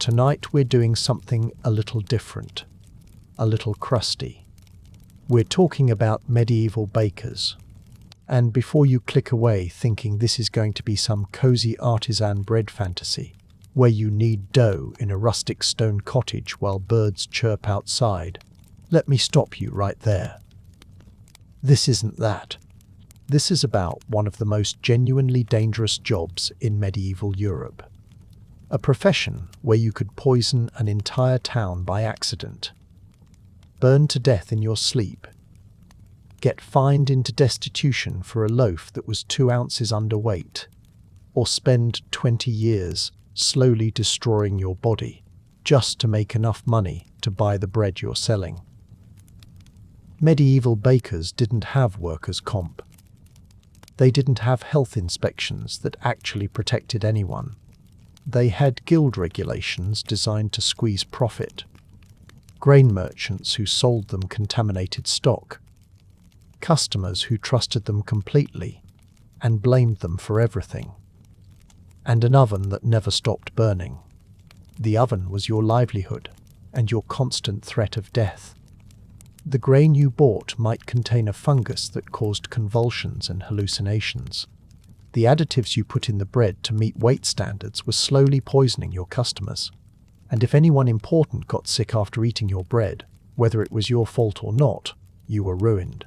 tonight we're doing something a little different, a little crusty. We're talking about medieval bakers. And before you click away thinking this is going to be some cozy artisan bread fantasy, where you knead dough in a rustic stone cottage while birds chirp outside, let me stop you right there. This isn't that. This is about one of the most genuinely dangerous jobs in medieval Europe. A profession where you could poison an entire town by accident, burn to death in your sleep, get fined into destitution for a loaf that was 2 ounces underweight, or spend 20 years slowly destroying your body just to make enough money to buy the bread you're selling. Medieval bakers didn't have workers' comp. They didn't have health inspections that actually protected anyone. They had guild regulations designed to squeeze profit, grain merchants who sold them contaminated stock, customers who trusted them completely and blamed them for everything, and an oven that never stopped burning. The oven was your livelihood and your constant threat of death. The grain you bought might contain a fungus that caused convulsions and hallucinations. The additives you put in the bread to meet weight standards were slowly poisoning your customers. And if anyone important got sick after eating your bread, whether it was your fault or not, you were ruined.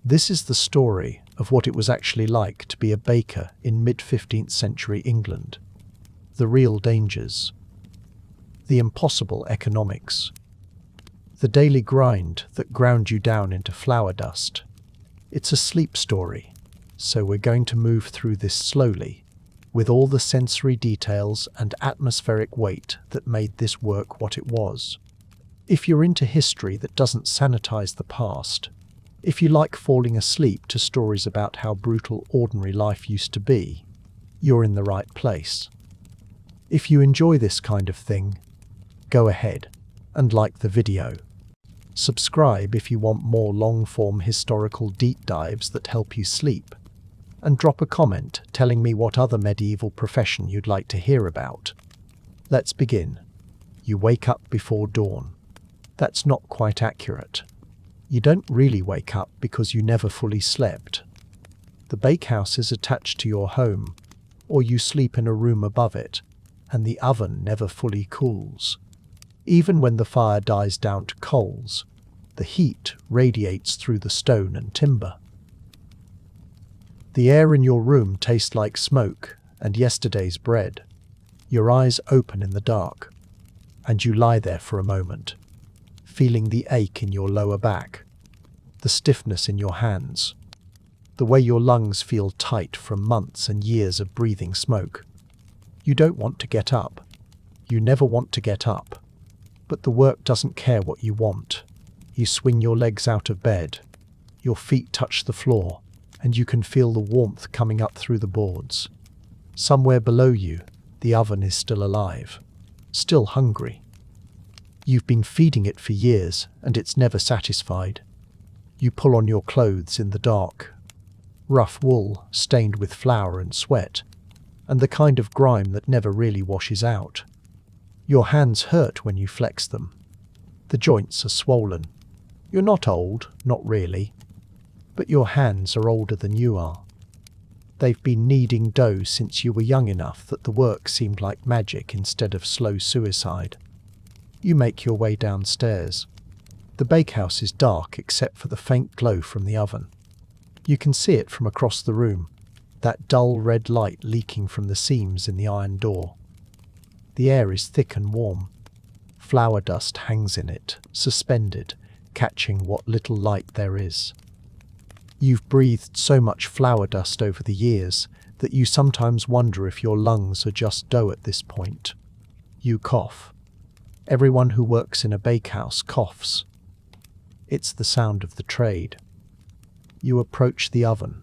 This is the story of what it was actually like to be a baker in mid-15th century England. The real dangers. The impossible economics. The daily grind that ground you down into flour dust. It's a sleep story, so we're going to move through this slowly, with all the sensory details and atmospheric weight that made this work what it was. If you're into history that doesn't sanitize the past, if you like falling asleep to stories about how brutal ordinary life used to be, you're in the right place. If you enjoy this kind of thing, go ahead and like the video. Subscribe if you want more long-form historical deep dives that help you sleep, and drop a comment telling me what other medieval profession you'd like to hear about. Let's begin. You wake up before dawn. That's not quite accurate. You don't really wake up because you never fully slept. The bakehouse is attached to your home, or you sleep in a room above it, and the oven never fully cools. Even when the fire dies down to coals, the heat radiates through the stone and timber. The air in your room tastes like smoke and yesterday's bread. Your eyes open in the dark, and you lie there for a moment, feeling the ache in your lower back, the stiffness in your hands, the way your lungs feel tight from months and years of breathing smoke. You don't want to get up. You never want to get up. But the work doesn't care what you want. You swing your legs out of bed, your feet touch the floor, and you can feel the warmth coming up through the boards. Somewhere below you, the oven is still alive, still hungry. You've been feeding it for years, and it's never satisfied. You pull on your clothes in the dark, rough wool stained with flour and sweat, and the kind of grime that never really washes out. Your hands hurt when you flex them. The joints are swollen. You're not old, not really, but your hands are older than you are. They've been kneading dough since you were young enough that the work seemed like magic instead of slow suicide. You make your way downstairs. The bakehouse is dark except for the faint glow from the oven. You can see it from across the room, that dull red light leaking from the seams in the iron door. The air is thick and warm. Flour dust hangs in it, suspended, catching what little light there is. You've breathed so much flour dust over the years that you sometimes wonder if your lungs are just dough at this point. You cough. Everyone who works in a bakehouse coughs. It's the sound of the trade. You approach the oven.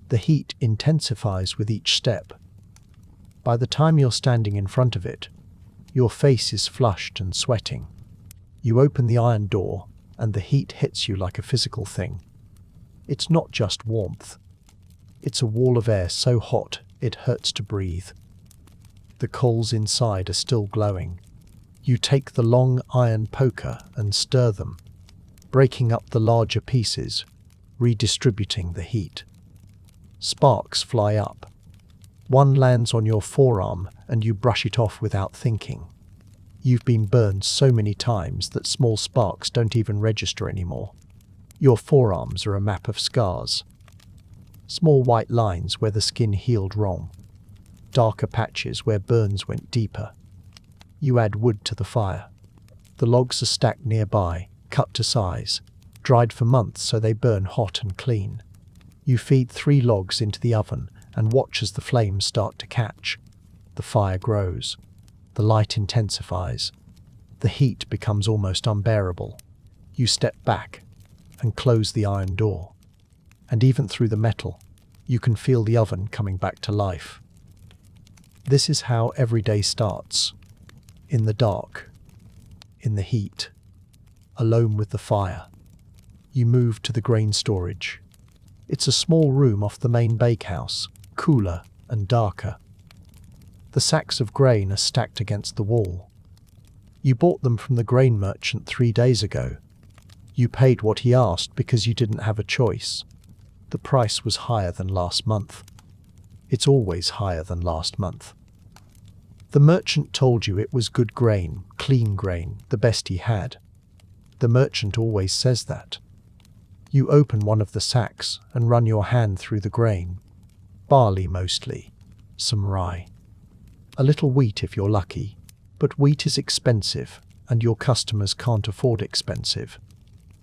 The heat intensifies with each step. By the time you're standing in front of it, your face is flushed and sweating. You open the iron door, and the heat hits you like a physical thing. It's not just warmth. It's a wall of air so hot it hurts to breathe. The coals inside are still glowing. You take the long iron poker and stir them, breaking up the larger pieces, redistributing the heat. Sparks fly up. One lands on your forearm and you brush it off without thinking. You've been burned so many times that small sparks don't even register anymore. Your forearms are a map of scars. Small white lines where the skin healed wrong. Darker patches where burns went deeper. You add wood to the fire. The logs are stacked nearby, cut to size, dried for months so they burn hot and clean. You feed 3 logs into the oven and watch as the flames start to catch. The fire grows. The light intensifies. The heat becomes almost unbearable. You step back and close the iron door. And even through the metal, you can feel the oven coming back to life. This is how every day starts. In the dark. In the heat. Alone with the fire. You move to the grain storage. It's a small room off the main bakehouse, cooler and darker. The sacks of grain are stacked against the wall. You bought them from the grain merchant 3 days ago. You paid what he asked because you didn't have a choice. The price was higher than last month. It's always higher than last month. The merchant told you it was good grain, clean grain, the best he had. The merchant always says that. You open one of the sacks and run your hand through the grain. Barley mostly, some rye. A little wheat if you're lucky, but wheat is expensive and your customers can't afford expensive.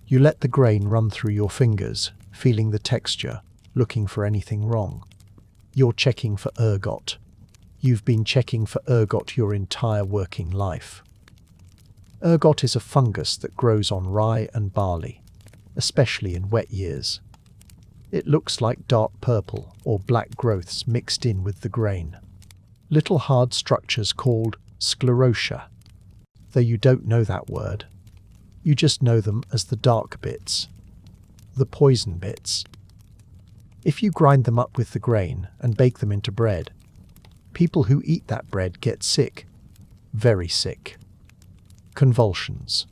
You let the grain run through your fingers, feeling the texture, looking for anything wrong. You're checking for ergot. You've been checking for ergot your entire working life. Ergot is a fungus that grows on rye and barley, especially in wet years. It looks like dark purple or black growths mixed in with the grain. Little hard structures called sclerotia. Though you don't know that word. You just know them as the dark bits. The poison bits. If you grind them up with the grain and bake them into bread, people who eat that bread get sick. Very sick. Convulsions.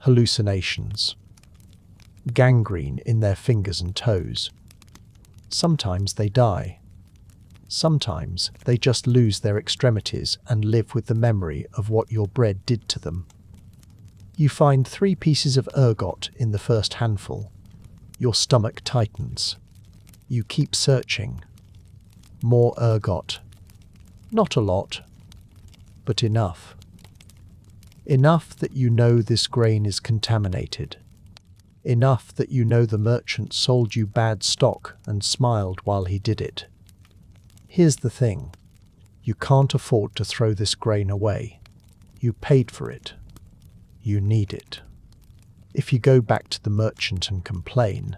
Hallucinations. Gangrene in their fingers and toes. Sometimes they die. Sometimes they just lose their extremities and live with the memory of what your bread did to them. You find 3 pieces of ergot in the first handful. Your stomach tightens. You keep searching. More ergot. Not a lot, but enough. Enough that you know this grain is contaminated. Enough that you know the merchant sold you bad stock and smiled while he did it. Here's the thing. You can't afford to throw this grain away. You paid for it. You need it. If you go back to the merchant and complain,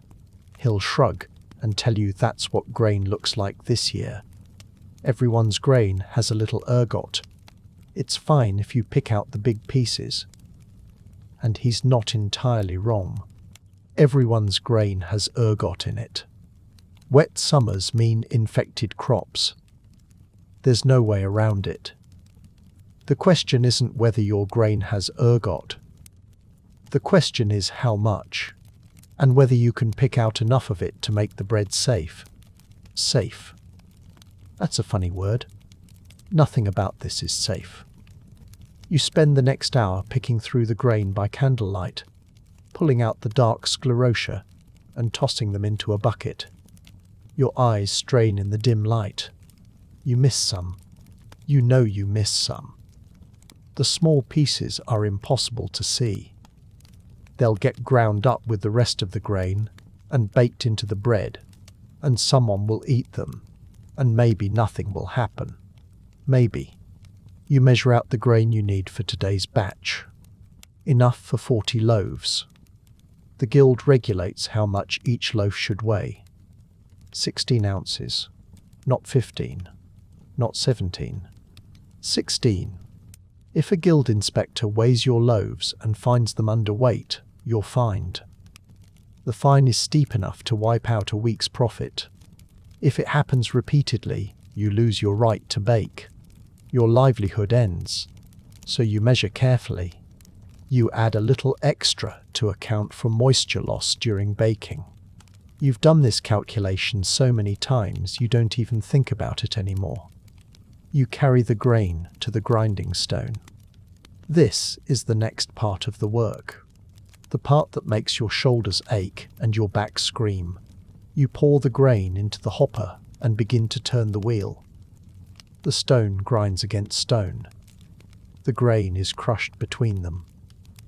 he'll shrug and tell you that's what grain looks like this year. Everyone's grain has a little ergot. It's fine if you pick out the big pieces. And he's not entirely wrong. Everyone's grain has ergot in it. Wet summers mean infected crops. There's no way around it. The question isn't whether your grain has ergot. The question is how much, and whether you can pick out enough of it to make the bread safe. Safe. That's a funny word. Nothing about this is safe. You spend the next hour picking through the grain by candlelight, pulling out the dark sclerotia and tossing them into a bucket. Your eyes strain in the dim light. You miss some. You know you miss some. The small pieces are impossible to see. They'll get ground up with the rest of the grain and baked into the bread, and someone will eat them, and maybe nothing will happen. Maybe. You measure out the grain you need for today's batch. Enough for 40 loaves. The guild regulates how much each loaf should weigh. 16 ounces. Not 15. Not 17. 16. If a guild inspector weighs your loaves and finds them underweight, you're fined. The fine is steep enough to wipe out a week's profit. If it happens repeatedly, you lose your right to bake. Your livelihood ends, so you measure carefully. You add a little extra to account for moisture loss during baking. You've done this calculation so many times you don't even think about it anymore. You carry the grain to the grinding stone. This is the next part of the work. The part that makes your shoulders ache and your back scream. You pour the grain into the hopper and begin to turn the wheel. The stone grinds against stone. The grain is crushed between them.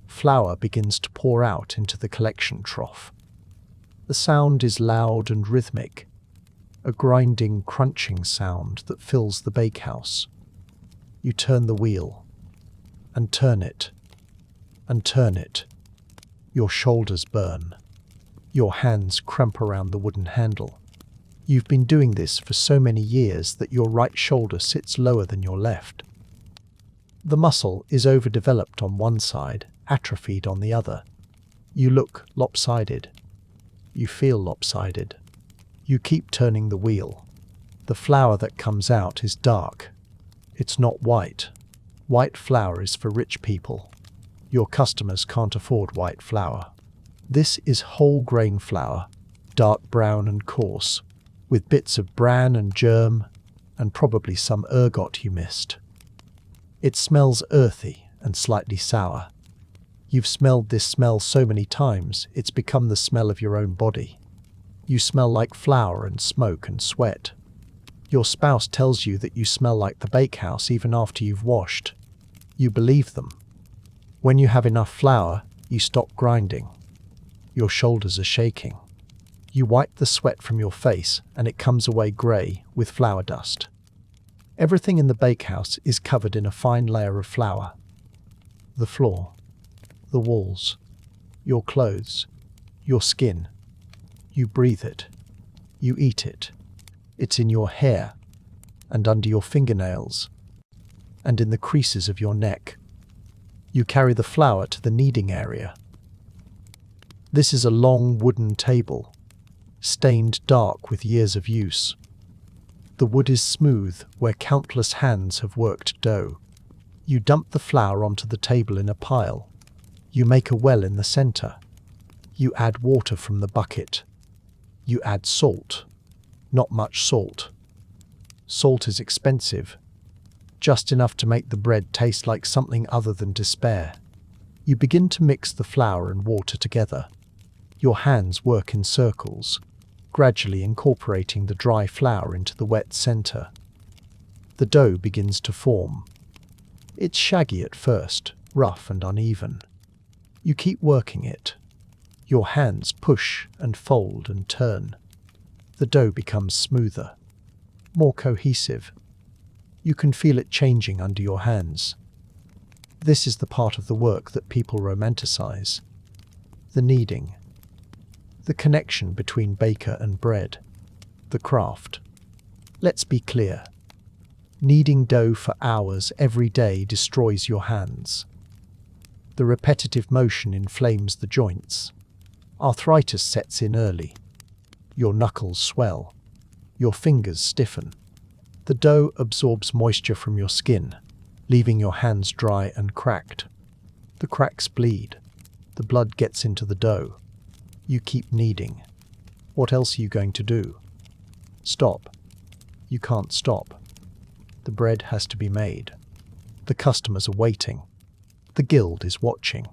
Flour begins to pour out into the collection trough. The sound is loud and rhythmic, a grinding, crunching sound that fills the bakehouse. You turn the wheel, and turn it, and turn it. Your shoulders burn. Your hands cramp around the wooden handle. You've been doing this for so many years that your right shoulder sits lower than your left. The muscle is overdeveloped on one side, atrophied on the other. You look lopsided. You feel lopsided. You keep turning the wheel. The flour that comes out is dark. It's not white. White flour is for rich people. Your customers can't afford white flour. This is whole grain flour, dark brown and coarse, with bits of bran and germ, and probably some ergot you missed. It smells earthy and slightly sour. You've smelled this smell so many times, it's become the smell of your own body. You smell like flour and smoke and sweat. Your spouse tells you that you smell like the bakehouse even after you've washed. You believe them. When you have enough flour, you stop grinding. Your shoulders are shaking. You wipe the sweat from your face and it comes away grey with flour dust. Everything in the bakehouse is covered in a fine layer of flour. The floor, the walls, your clothes, your skin. You breathe it. You eat it. It's in your hair, and under your fingernails, and in the creases of your neck. You carry the flour to the kneading area. This is a long wooden table, stained dark with years of use. The wood is smooth where countless hands have worked dough. You dump the flour onto the table in a pile. You make a well in the center. You add water from the bucket. You add salt. Not much salt. Salt is expensive. Just enough to make the bread taste like something other than despair. You begin to mix the flour and water together. Your hands work in circles, gradually incorporating the dry flour into the wet center. The dough begins to form. It's shaggy at first, rough and uneven. You keep working it. Your hands push and fold and turn. The dough becomes smoother, more cohesive. You can feel it changing under your hands. This is the part of the work that people romanticize. The kneading. The connection between baker and bread. The craft. Let's be clear. Kneading dough for hours every day destroys your hands. The repetitive motion inflames the joints. Arthritis sets in early. Your knuckles swell. Your fingers stiffen. The dough absorbs moisture from your skin, leaving your hands dry and cracked. The cracks bleed. The blood gets into the dough. You keep kneading. What else are you going to do? Stop. You can't stop. The bread has to be made. The customers are waiting. The guild is watching.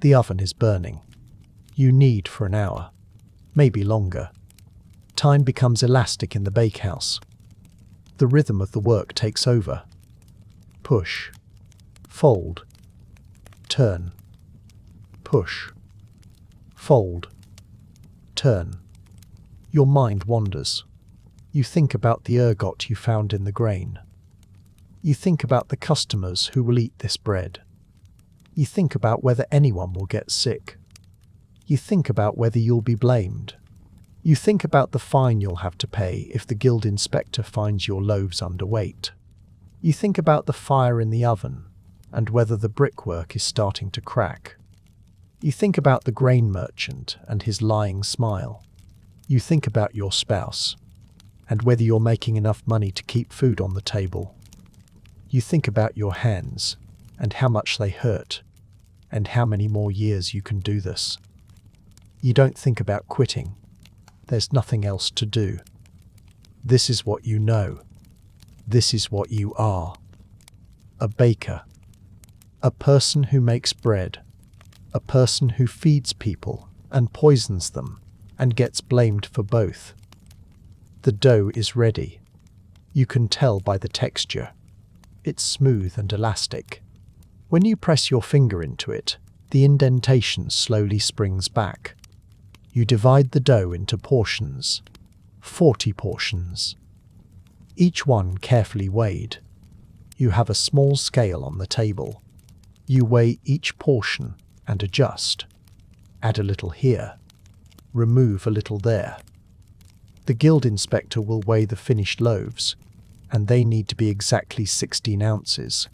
The oven is burning. You knead for an hour, maybe longer. Time becomes elastic in the bakehouse. The rhythm of the work takes over. Push. Fold. Turn. Push. Fold. Turn. Your mind wanders. You think about the ergot you found in the grain. You think about the customers who will eat this bread. You think about whether anyone will get sick. You think about whether you'll be blamed. You think about the fine you'll have to pay if the guild inspector finds your loaves underweight. You think about the fire in the oven and whether the brickwork is starting to crack. You think about the grain merchant and his lying smile. You think about your spouse and whether you're making enough money to keep food on the table. You think about your hands and how much they hurt and how many more years you can do this. You don't think about quitting. There's nothing else to do. This is what you know. This is what you are. A baker. A person who makes bread. A person who feeds people and poisons them and gets blamed for both. The dough is ready. You can tell by the texture. It's smooth and elastic. When you press your finger into it, the indentation slowly springs back. You divide the dough into portions. 40 portions. Each one carefully weighed. You have a small scale on the table. You weigh each portion and adjust. Add a little here. Remove a little there. The guild inspector will weigh the finished loaves, and they need to be exactly 16 ounces.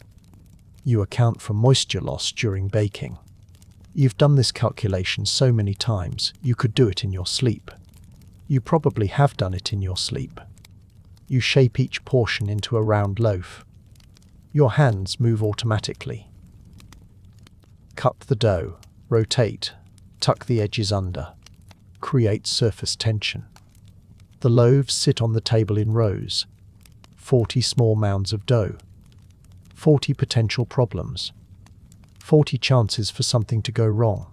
You account for moisture loss during baking. You've done this calculation so many times, you could do it in your sleep. You probably have done it in your sleep. You shape each portion into a round loaf. Your hands move automatically. Cut the dough, rotate, tuck the edges under. Create surface tension. The loaves sit on the table in rows. 40 small mounds of dough. 40 potential problems. 40 chances for something to go wrong.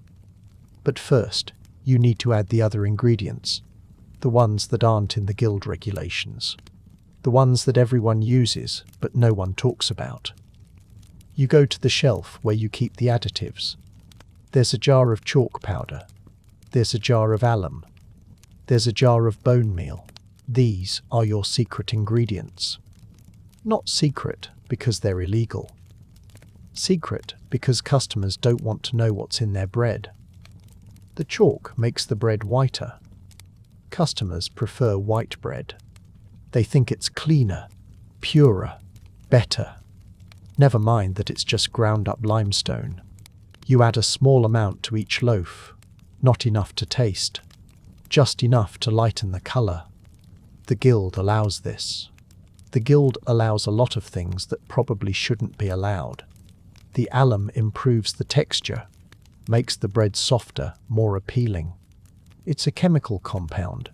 But first, you need to add the other ingredients. The ones that aren't in the guild regulations. The ones that everyone uses, but no one talks about. You go to the shelf where you keep the additives. There's a jar of chalk powder. There's a jar of alum. There's a jar of bone meal. These are your secret ingredients. Not secret because they're illegal. Secret because customers don't want to know what's in their bread. The chalk makes the bread whiter. Customers prefer white bread. They think it's cleaner, purer, better. Never mind that it's just ground up limestone. You add a small amount to each loaf, not enough to taste, just enough to lighten the colour. The guild allows this. The guild allows a lot of things that probably shouldn't be allowed. The alum improves the texture, makes the bread softer, more appealing. It's a chemical compound,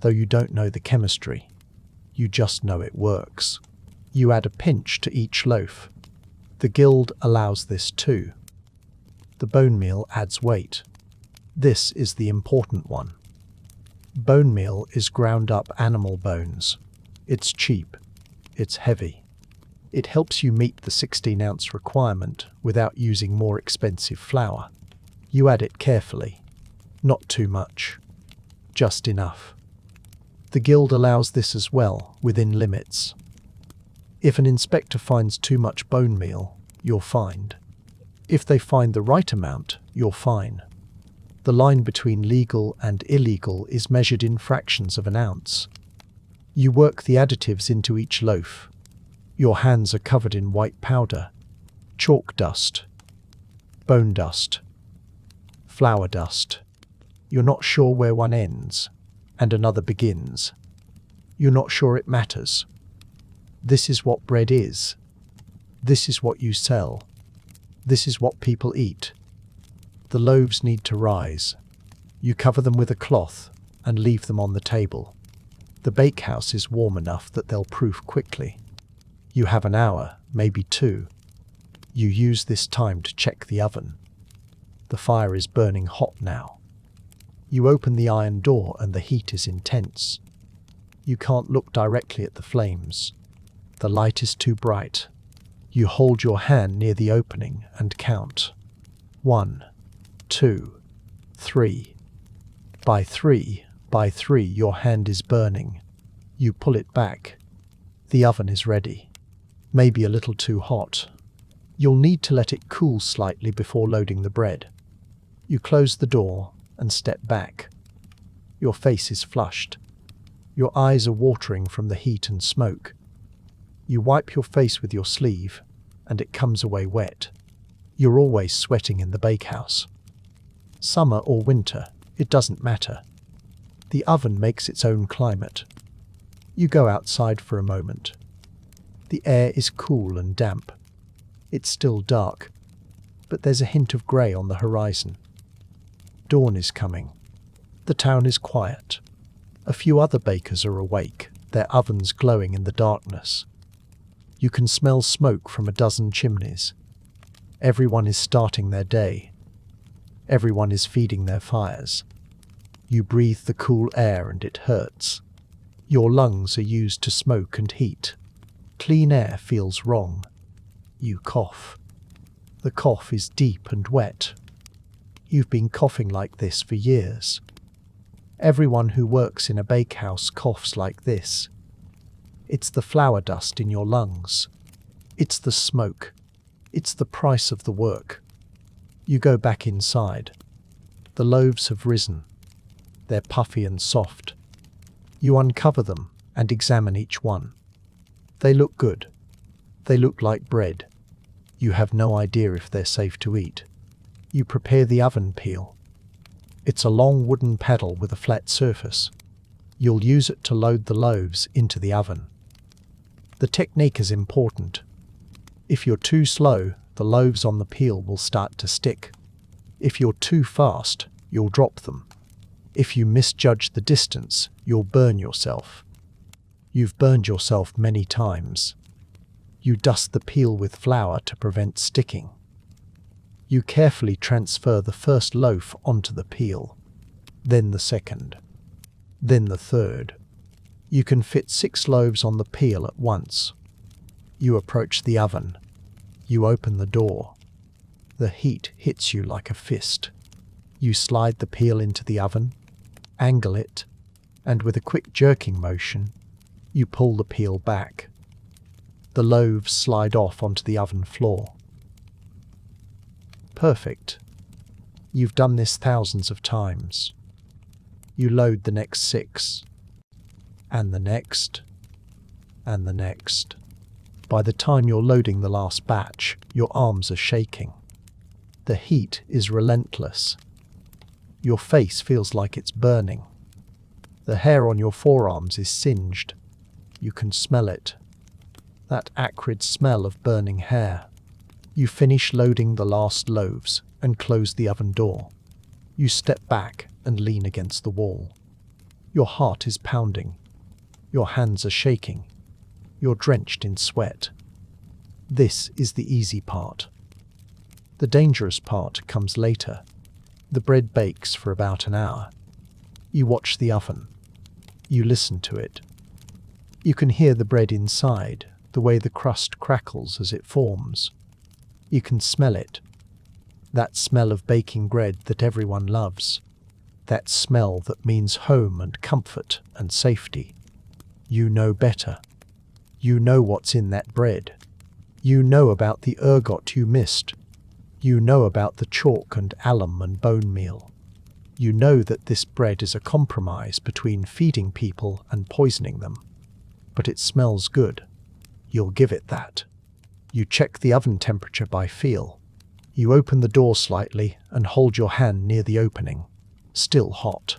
though you don't know the chemistry. You just know it works. You add a pinch to each loaf. The guild allows this too. The bone meal adds weight. This is the important one. Bone meal is ground up animal bones. It's cheap. It's heavy. It helps you meet the 16-ounce requirement without using more expensive flour. You add it carefully. Not too much. Just enough. The guild allows this as well, within limits. If an inspector finds too much bone meal, you're fined. If they find the right amount, you're fine. The line between legal and illegal is measured in fractions of an ounce. You work the additives into each loaf. Your hands are covered in white powder, chalk dust, bone dust, flour dust. You're not sure where one ends and another begins. You're not sure it matters. This is what bread is. This is what you sell. This is what people eat. The loaves need to rise. You cover them with a cloth and leave them on the table. The bakehouse is warm enough that they'll proof quickly. You have an hour, maybe 2. You use this time to check the oven. The fire is burning hot now. You open the iron door and the heat is intense. You can't look directly at the flames. The light is too bright. You hold your hand near the opening and count. 1, 2, 3. By 3, your hand is burning. You pull it back. The oven is ready. Maybe a little too hot. You'll need to let it cool slightly before loading the bread. You close the door and step back. Your face is flushed. Your eyes are watering from the heat and smoke. You wipe your face with your sleeve, and it comes away wet. You're always sweating in the bakehouse. Summer or winter, it doesn't matter. The oven makes its own climate. You go outside for a moment. The air is cool and damp. It's still dark, but there's a hint of grey on the horizon. Dawn is coming. The town is quiet. A few other bakers are awake, their ovens glowing in the darkness. You can smell smoke from a dozen chimneys. Everyone is starting their day. Everyone is feeding their fires. You breathe the cool air and it hurts. Your lungs are used to smoke and heat. Clean air feels wrong. You cough. The cough is deep and wet. You've been coughing like this for years. Everyone who works in a bakehouse coughs like this. It's the flour dust in your lungs. It's the smoke. It's the price of the work. You go back inside. The loaves have risen. They're puffy and soft. You uncover them and examine each one. They look good. They look like bread. You have no idea if they're safe to eat. You prepare the oven peel. It's a long wooden paddle with a flat surface. You'll use it to load the loaves into the oven. The technique is important. If you're too slow, the loaves on the peel will start to stick. If you're too fast, you'll drop them. If you misjudge the distance, you'll burn yourself. You've burned yourself many times. You dust the peel with flour to prevent sticking. You carefully transfer the first loaf onto the peel, then the second, then the third. You can fit 6 loaves on the peel at once. You approach the oven. You open the door. The heat hits you like a fist. You slide the peel into the oven, angle it, and with a quick jerking motion, you pull the peel back. The loaves slide off onto the oven floor. Perfect. You've done this thousands of times. You load the next 6, and the next, and the next. By the time you're loading the last batch, your arms are shaking. The heat is relentless. Your face feels like it's burning. The hair on your forearms is singed. You can smell it. That acrid smell of burning hair. You finish loading the last loaves and close the oven door. You step back and lean against the wall. Your heart is pounding. Your hands are shaking. You're drenched in sweat. This is the easy part. The dangerous part comes later. The bread bakes for about an hour. You watch the oven. You listen to it. You can hear the bread inside, the way the crust crackles as it forms. You can smell it. That smell of baking bread that everyone loves. That smell that means home and comfort and safety. You know better. You know what's in that bread. You know about the ergot you missed. You know about the chalk and alum and bone meal. You know that this bread is a compromise between feeding people and poisoning them. But it smells good. You'll give it that. You check the oven temperature by feel. You open the door slightly and hold your hand near the opening. Still hot.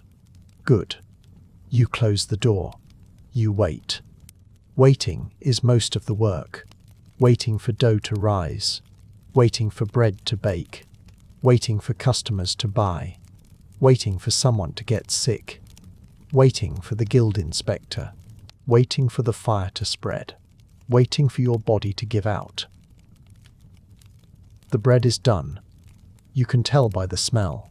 Good. You close the door. You wait. Waiting is most of the work. Waiting for dough to rise. Waiting for bread to bake. Waiting for customers to buy. Waiting for someone to get sick. Waiting for the guild inspector. Waiting for the fire to spread. Waiting for your body to give out. The bread is done. You can tell by the smell,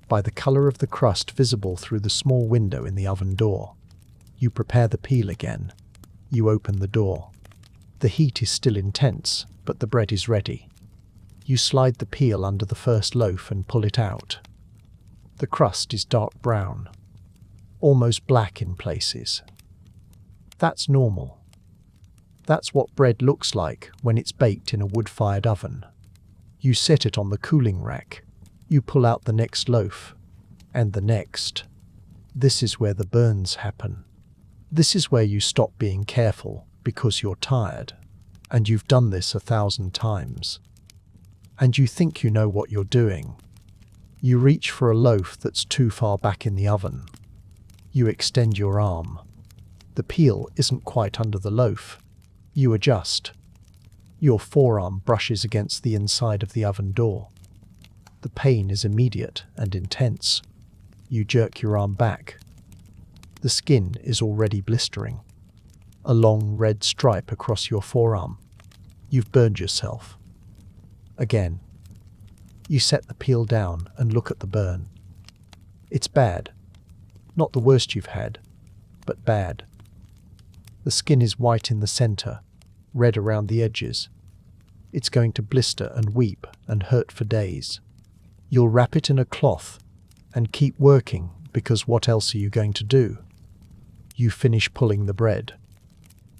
by the color of the crust visible through the small window in the oven door. You prepare the peel again. You open the door. The heat is still intense, but the bread is ready. You slide the peel under the first loaf and pull it out. The crust is dark brown, almost black in places. That's normal. That's what bread looks like when it's baked in a wood-fired oven. You set it on the cooling rack. You pull out the next loaf, and the next. This is where the burns happen. This is where you stop being careful because you're tired, and you've done this 1,000 times. And you think you know what you're doing. You reach for a loaf that's too far back in the oven. You extend your arm. The peel isn't quite under the loaf. You adjust. Your forearm brushes against the inside of the oven door. The pain is immediate and intense. You jerk your arm back. The skin is already blistering. A long red stripe across your forearm. You've burned yourself. Again. You set the peel down and look at the burn. It's bad. Not the worst you've had, but bad. The skin is white in the center, red around the edges. It's going to blister and weep and hurt for days. You'll wrap it in a cloth and keep working, because what else are you going to do? You finish pulling the bread.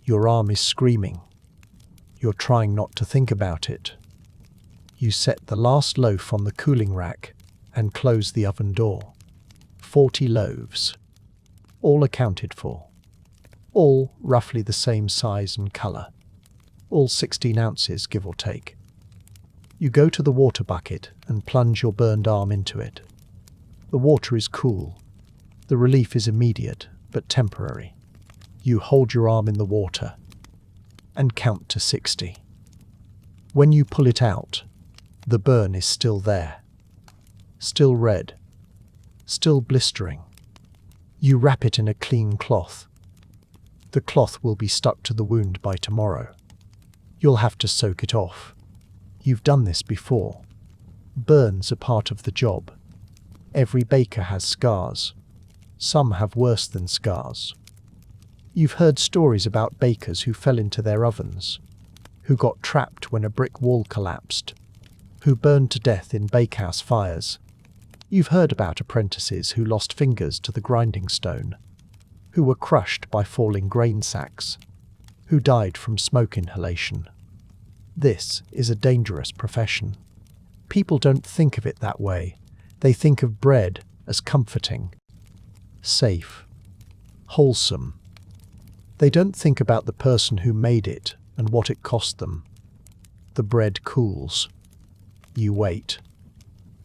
Your arm is screaming. You're trying not to think about it. You set the last loaf on the cooling rack and close the oven door. 40 loaves. All accounted for. All roughly the same size and colour. All 16 ounces, give or take. You go to the water bucket and plunge your burned arm into it. The water is cool. The relief is immediate, but temporary. You hold your arm in the water and count to 60. When you pull it out, the burn is still there. Still red. Still blistering. You wrap it in a clean cloth. The cloth will be stuck to the wound by tomorrow. You'll have to soak it off. You've done this before. Burns are part of the job. Every baker has scars. Some have worse than scars. You've heard stories about bakers who fell into their ovens, who got trapped when a brick wall collapsed, who burned to death in bakehouse fires. You've heard about apprentices who lost fingers to the grinding stone, who were crushed by falling grain sacks, who died from smoke inhalation. This is a dangerous profession. People don't think of it that way. They think of bread as comforting, safe, wholesome. They don't think about the person who made it and what it cost them. The bread cools. You wait.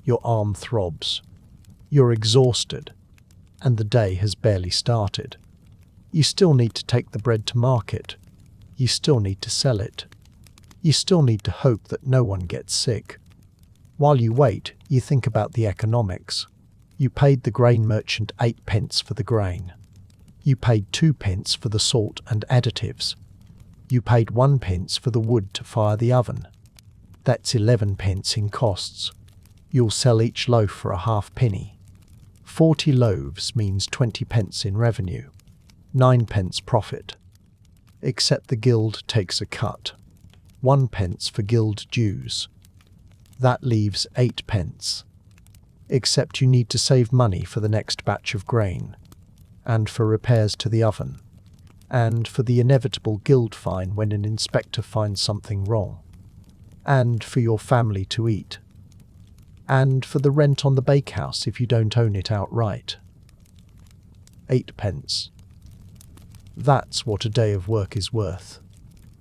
Your arm throbs. You're exhausted, and the day has barely started. You still need to take the bread to market. You still need to sell it. You still need to hope that no one gets sick. While you wait, you think about the economics. You paid the grain merchant 8 pence for the grain. You paid 2 pence for the salt and additives. You paid 1 pence for the wood to fire the oven. That's 11 pence in costs. You'll sell each loaf for a halfpenny. 40 loaves means 20 pence in revenue. 9 pence profit. Except the guild takes a cut. 1 pence for guild dues. That leaves 8 pence. Except you need to save money for the next batch of grain, and for repairs to the oven, and for the inevitable guild fine when an inspector finds something wrong, and for your family to eat, and for the rent on the bakehouse if you don't own it outright. 8 pence. That's what a day of work is worth.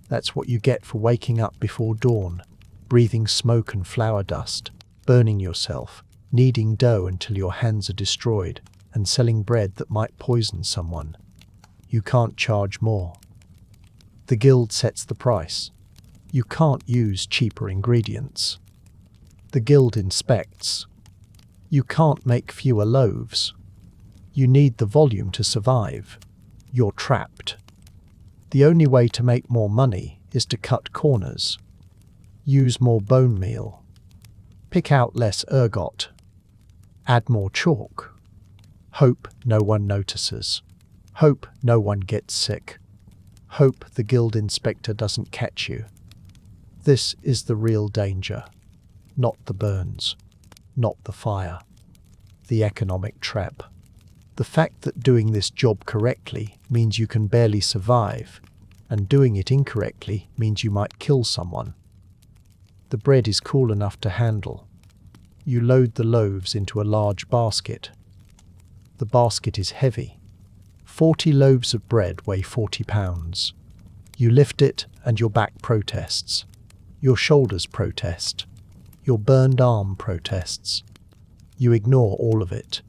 That's what you get for waking up before dawn, breathing smoke and flour dust, burning yourself, kneading dough until your hands are destroyed, and selling bread that might poison someone. You can't charge more. The guild sets the price. You can't use cheaper ingredients. The guild inspects. You can't make fewer loaves. You need the volume to survive. You're trapped. The only way to make more money is to cut corners. Use more bone meal. Pick out less ergot. Add more chalk. Hope no one notices. Hope no one gets sick. Hope the guild inspector doesn't catch you. This is the real danger. Not the burns. Not the fire. The economic trap. The fact that doing this job correctly means you can barely survive, and doing it incorrectly means you might kill someone. The bread is cool enough to handle. You load the loaves into a large basket. The basket is heavy. 40 loaves of bread weigh 40 pounds. You lift it and your back protests. Your shoulders protest. Your burned arm protests. You ignore all of it.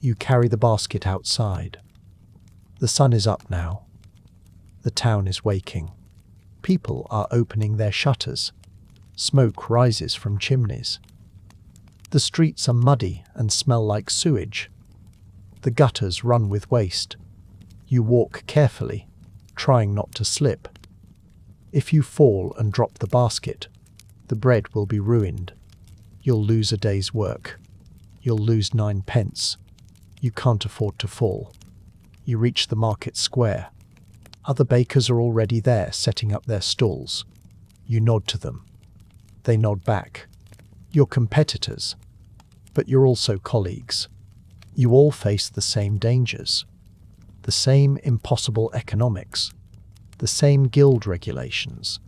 You carry the basket outside. The sun is up now. The town is waking. People are opening their shutters. Smoke rises from chimneys. The streets are muddy and smell like sewage. The gutters run with waste. You walk carefully, trying not to slip. If you fall and drop the basket, the bread will be ruined. You'll lose a day's work. You'll lose 9 pence. You can't afford to fall. You reach the market square. Other bakers are already there, setting up their stalls. You nod to them. They nod back. You're competitors, but you're also colleagues. You all face the same dangers, the same impossible economics, the same guild regulations,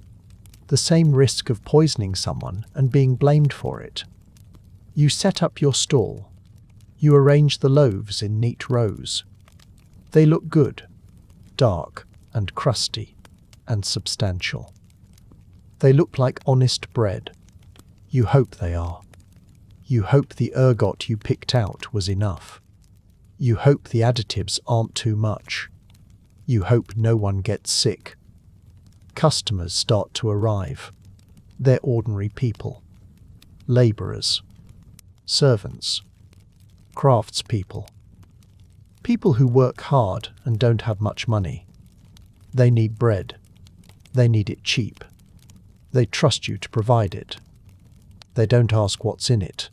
the same risk of poisoning someone and being blamed for it. You set up your stall. You arrange the loaves in neat rows. They look good, dark and crusty and substantial. They look like honest bread. You hope they are. You hope the ergot you picked out was enough. You hope the additives aren't too much. You hope no one gets sick. Customers start to arrive. They're ordinary people. Labourers. Servants. Craftspeople. People who work hard and don't have much money. They need bread. They need it cheap. They trust you to provide it. They don't ask what's in it.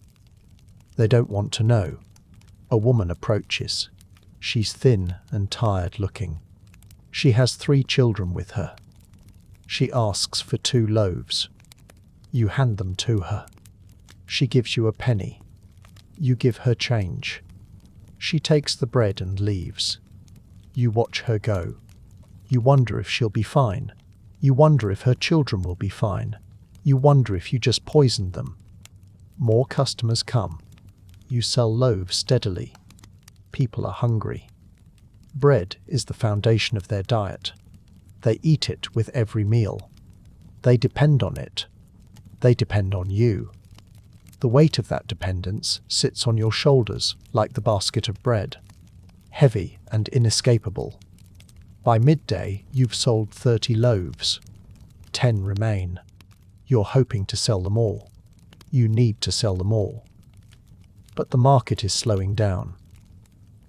They don't want to know. A woman approaches. She's thin and tired looking. She has 3 children with her. She asks for 2 loaves. You hand them to her. She gives you a penny. You give her change. She takes the bread and leaves. You watch her go. You wonder if she'll be fine. You wonder if her children will be fine. You wonder if you just poisoned them. More customers come. You sell loaves steadily. People are hungry. Bread is the foundation of their diet. They eat it with every meal. They depend on it. They depend on you. The weight of that dependence sits on your shoulders like the basket of bread, heavy and inescapable. By midday, you've sold 30 loaves. 10 remain. You're hoping to sell them all. You need to sell them all. But the market is slowing down.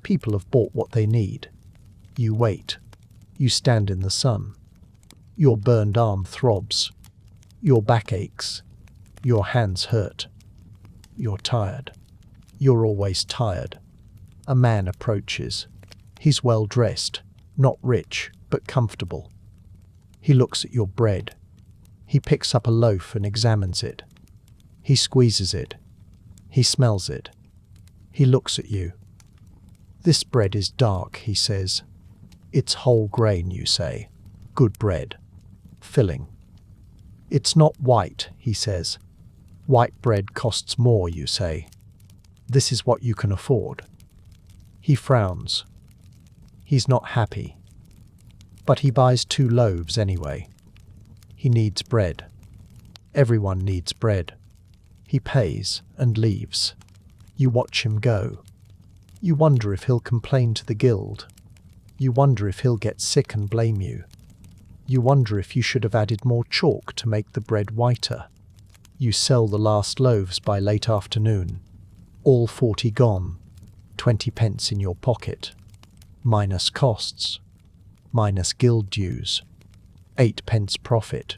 People have bought what they need. You wait. You stand in the sun. Your burned arm throbs. Your back aches. Your hands hurt. You're tired. You're always tired. A man approaches. He's well dressed, not rich, but comfortable. He looks at your bread. He picks up a loaf and examines it. He squeezes it. He smells it. He looks at you. This bread is dark, he says. It's whole grain, you say. Good bread. Filling. It's not white, he says. White bread costs more, you say. This is what you can afford. He frowns. He's not happy. But he buys 2 loaves anyway. He needs bread. Everyone needs bread. He pays and leaves. You watch him go. You wonder if he'll complain to the guild. You wonder if he'll get sick and blame you. You wonder if you should have added more chalk to make the bread whiter. You sell the last loaves by late afternoon. All 40 gone. 20 pence in your pocket. Minus costs. Minus guild dues. 8 pence profit.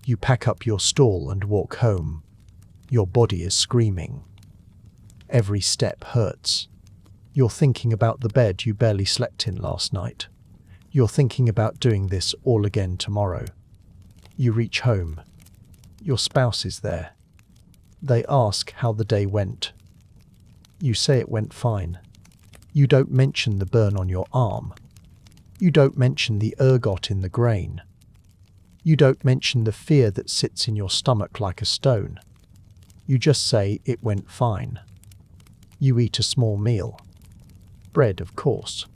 You pack up your stall and walk home. Your body is screaming. Every step hurts. You're thinking about the bed you barely slept in last night. You're thinking about doing this all again tomorrow. You reach home. Your spouse is there. They ask how the day went. You say it went fine. You don't mention the burn on your arm. You don't mention the ergot in the grain. You don't mention the fear that sits in your stomach like a stone. You just say it went fine. You eat a small meal. Bread, of course.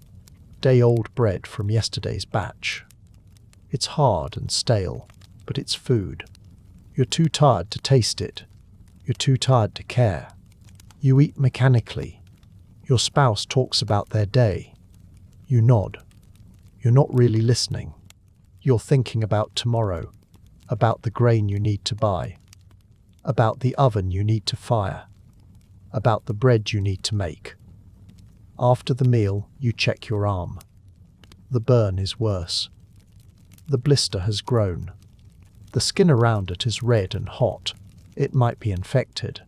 Day-old bread from yesterday's batch. It's hard and stale, but it's food. You're too tired to taste it. You're too tired to care. You eat mechanically. Your spouse talks about their day. You nod. You're not really listening. You're thinking about tomorrow, about the grain you need to buy, about the oven you need to fire, about the bread you need to make. After the meal, you check your arm. The burn is worse. The blister has grown. The skin around it is red and hot. It might be infected.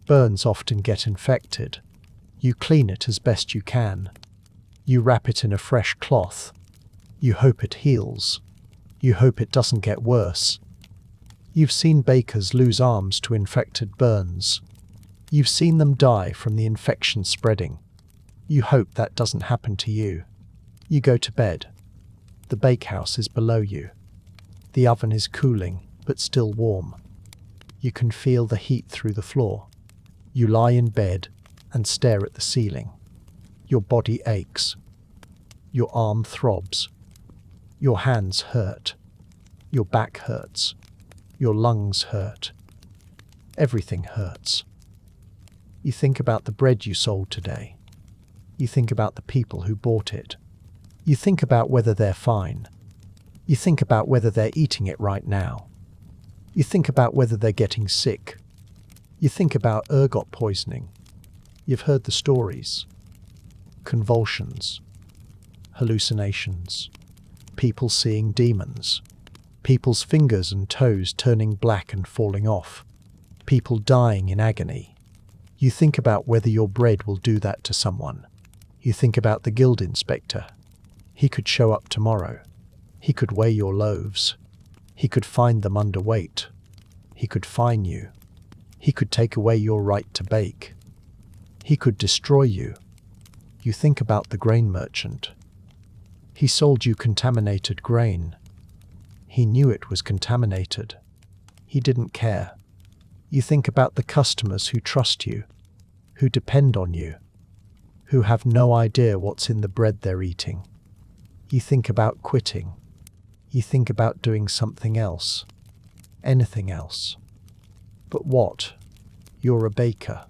Burns often get infected. You clean it as best you can. You wrap it in a fresh cloth. You hope it heals. You hope it doesn't get worse. You've seen bakers lose arms to infected burns. You've seen them die from the infection spreading. You hope that doesn't happen to you. You go to bed. The bakehouse is below you. The oven is cooling, but still warm. You can feel the heat through the floor. You lie in bed and stare at the ceiling. Your body aches. Your arm throbs. Your hands hurt. Your back hurts. Your lungs hurt. Everything hurts. You think about the bread you sold today. You think about the people who bought it. You think about whether they're fine. You think about whether they're eating it right now. You think about whether they're getting sick. You think about ergot poisoning. You've heard the stories. Convulsions. Hallucinations. People seeing demons. People's fingers and toes turning black and falling off. People dying in agony. You think about whether your bread will do that to someone. You think about the guild inspector. He could show up tomorrow. He could weigh your loaves. He could find them underweight. He could fine you. He could take away your right to bake. He could destroy you. You think about the grain merchant. He sold you contaminated grain. He knew it was contaminated. He didn't care. You think about the customers who trust you, who depend on you, who have no idea what's in the bread they're eating. You think about quitting. You think about doing something else. Anything else. But what? You're a baker.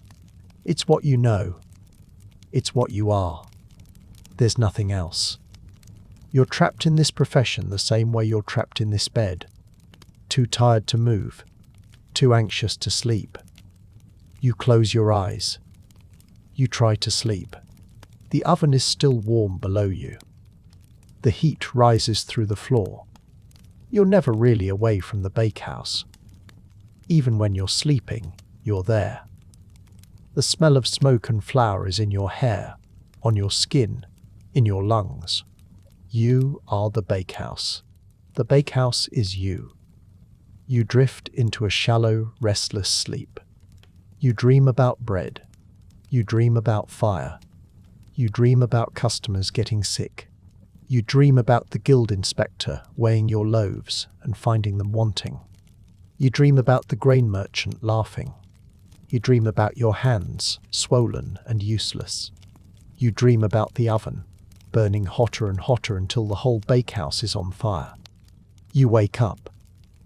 It's what you know. It's what you are. There's nothing else. You're trapped in this profession the same way you're trapped in this bed. Too tired to move. Too anxious to sleep. You close your eyes. You try to sleep. The oven is still warm below you. The heat rises through the floor. You're never really away from the bakehouse. Even when you're sleeping, you're there. The smell of smoke and flour is in your hair, on your skin, in your lungs. You are the bakehouse. The bakehouse is you. You drift into a shallow, restless sleep. You dream about bread. You dream about fire. You dream about customers getting sick. You dream about the guild inspector weighing your loaves and finding them wanting. You dream about the grain merchant laughing. You dream about your hands, swollen and useless. You dream about the oven, burning hotter and hotter until the whole bakehouse is on fire. You wake up.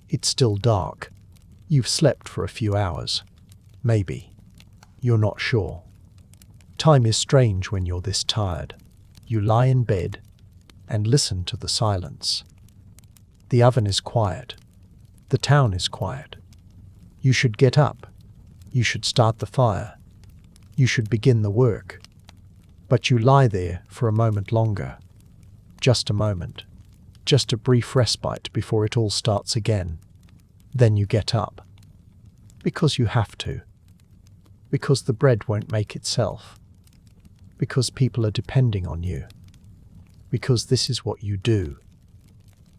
It's still dark. You've slept for a few hours. Maybe. You're not sure. Time is strange when you're this tired. You lie in bed and listen to the silence. The oven is quiet. The town is quiet. You should get up. You should start the fire. You should begin the work. But you lie there for a moment longer. Just a moment. Just a brief respite before it all starts again. Then you get up. Because you have to. Because the bread won't make itself. Because people are depending on you. Because this is what you do.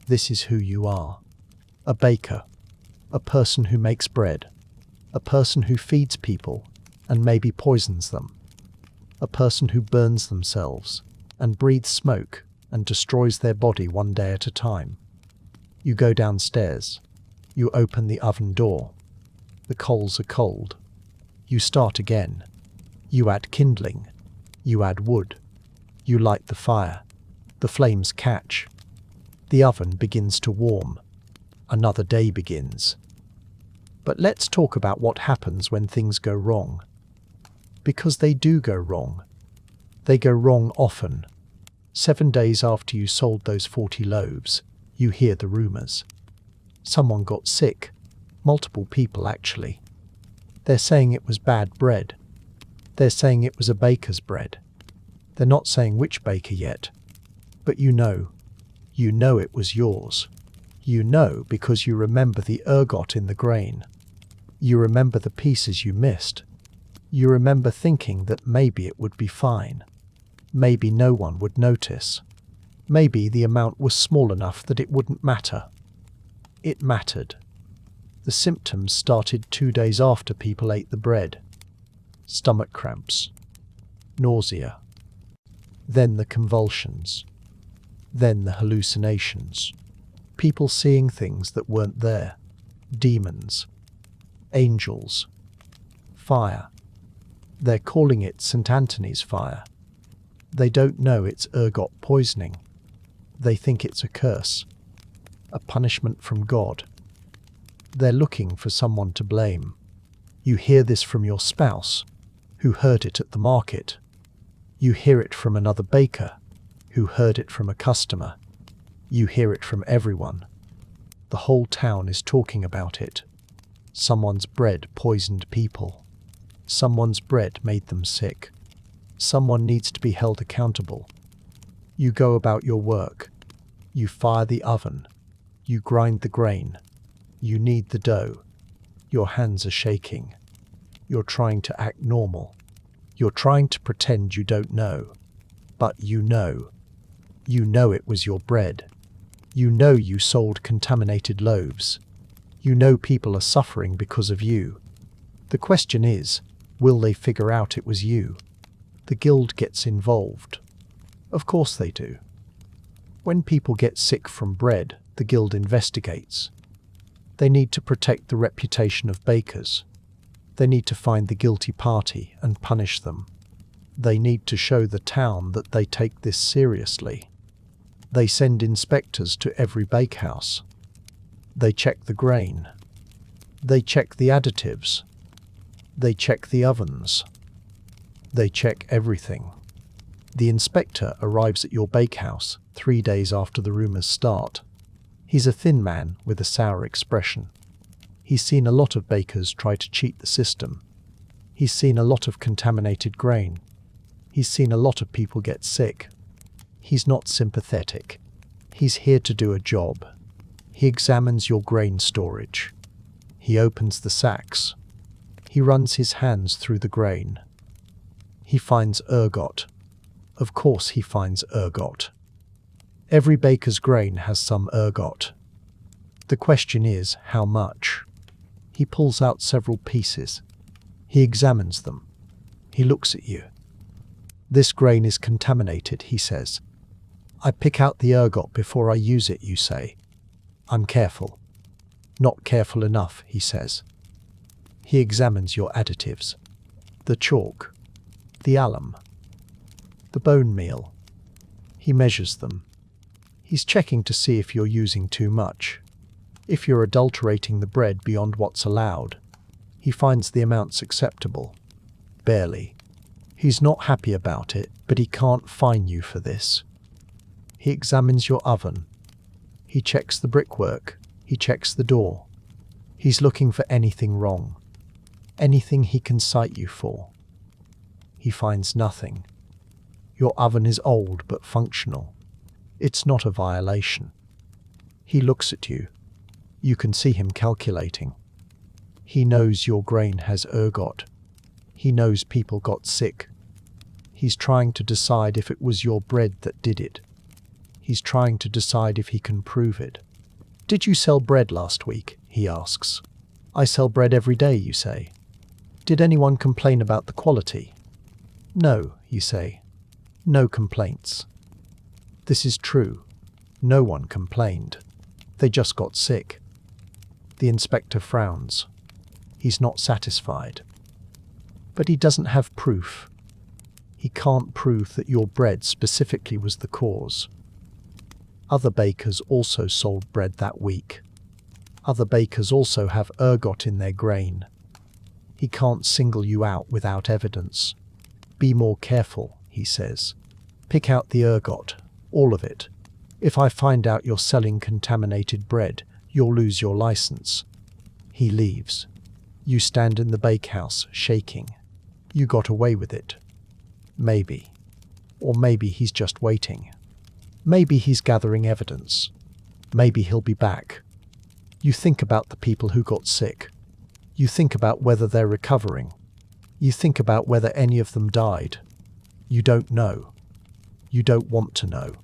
This is who you are. A baker. A person who makes bread. A person who feeds people and maybe poisons them. A person who burns themselves and breathes smoke and destroys their body one day at a time. You go downstairs. You open the oven door. The coals are cold. You start again. You add kindling. You add wood. You light the fire. The flames catch. The oven begins to warm. Another day begins. But let's talk about what happens when things go wrong. Because they do go wrong. They go wrong often. 7 days after you sold those 40 loaves, You hear the rumors. Someone got sick. Multiple people, actually. They're saying it was bad bread. They're saying it was a baker's bread. They're not saying which baker yet. But you know it was yours. You know because you remember the ergot in the grain. You remember the pieces you missed. You remember thinking that maybe it would be fine. Maybe no one would notice. Maybe the amount was small enough that it wouldn't matter. It mattered. The symptoms started 2 days after people ate the bread. Stomach cramps. Nausea. Then the convulsions. Then the hallucinations. People seeing things that weren't there. Demons. Angels. Fire. They're calling it St. Anthony's fire. They don't know it's ergot poisoning. They think it's a curse. A punishment from God. They're looking for someone to blame. You hear this from your spouse, who heard it at the market. You hear it from another baker, who heard it from a customer. You hear it from everyone. The whole town is talking about it. Someone's bread poisoned people. Someone's bread made them sick. Someone needs to be held accountable. You go about your work. You fire the oven. You grind the grain. You knead the dough. Your hands are shaking. You're trying to act normal. You're trying to pretend you don't know. But you know. You know it was your bread. You know you sold contaminated loaves. You know people are suffering because of you. The question is, will they figure out it was you? The guild gets involved. Of course they do. When people get sick from bread, the guild investigates. They need to protect the reputation of bakers. They need to find the guilty party and punish them. They need to show the town that they take this seriously. They send inspectors to every bakehouse. They check the grain. They check the additives. They check the ovens. They check everything. The inspector arrives at your bakehouse 3 days after the rumors start. He's a thin man with a sour expression. He's seen a lot of bakers try to cheat the system. He's seen a lot of contaminated grain. He's seen a lot of people get sick. He's not sympathetic. He's here to do a job. He examines your grain storage. He opens the sacks. He runs his hands through the grain. He finds ergot. Of course he finds ergot. Every baker's grain has some ergot. The question is, how much? He pulls out several pieces. He examines them. He looks at you. This grain is contaminated, he says. I pick out the ergot before I use it, you say. I'm careful. Not careful enough, he says. He examines your additives. The chalk. The alum. The bone meal. He measures them. He's checking to see if you're using too much. If you're adulterating the bread beyond what's allowed. He finds the amounts acceptable. Barely. He's not happy about it, but he can't fine you for this. He examines your oven. He checks the brickwork. He checks the door. He's looking for anything wrong. Anything he can cite you for. He finds nothing. Your oven is old but functional. It's not a violation. He looks at you. You can see him calculating. He knows your grain has ergot. He knows people got sick. He's trying to decide if it was your bread that did it. He's trying to decide if he can prove it. Did you sell bread last week? He asks. I sell bread every day, you say. Did anyone complain about the quality? No, you say. No complaints. This is true. No one complained. They just got sick. The inspector frowns. He's not satisfied. But he doesn't have proof. He can't prove that your bread specifically was the cause. Other bakers also sold bread that week. Other bakers also have ergot in their grain. He can't single you out without evidence. Be more careful, he says. Pick out the ergot, all of it. If I find out you're selling contaminated bread, you'll lose your license. He leaves. You stand in the bakehouse, shaking. You got away with it. Maybe. Or maybe he's just waiting. Maybe he's gathering evidence. Maybe he'll be back. You think about the people who got sick. You think about whether they're recovering. You think about whether any of them died. You don't know. You don't want to know.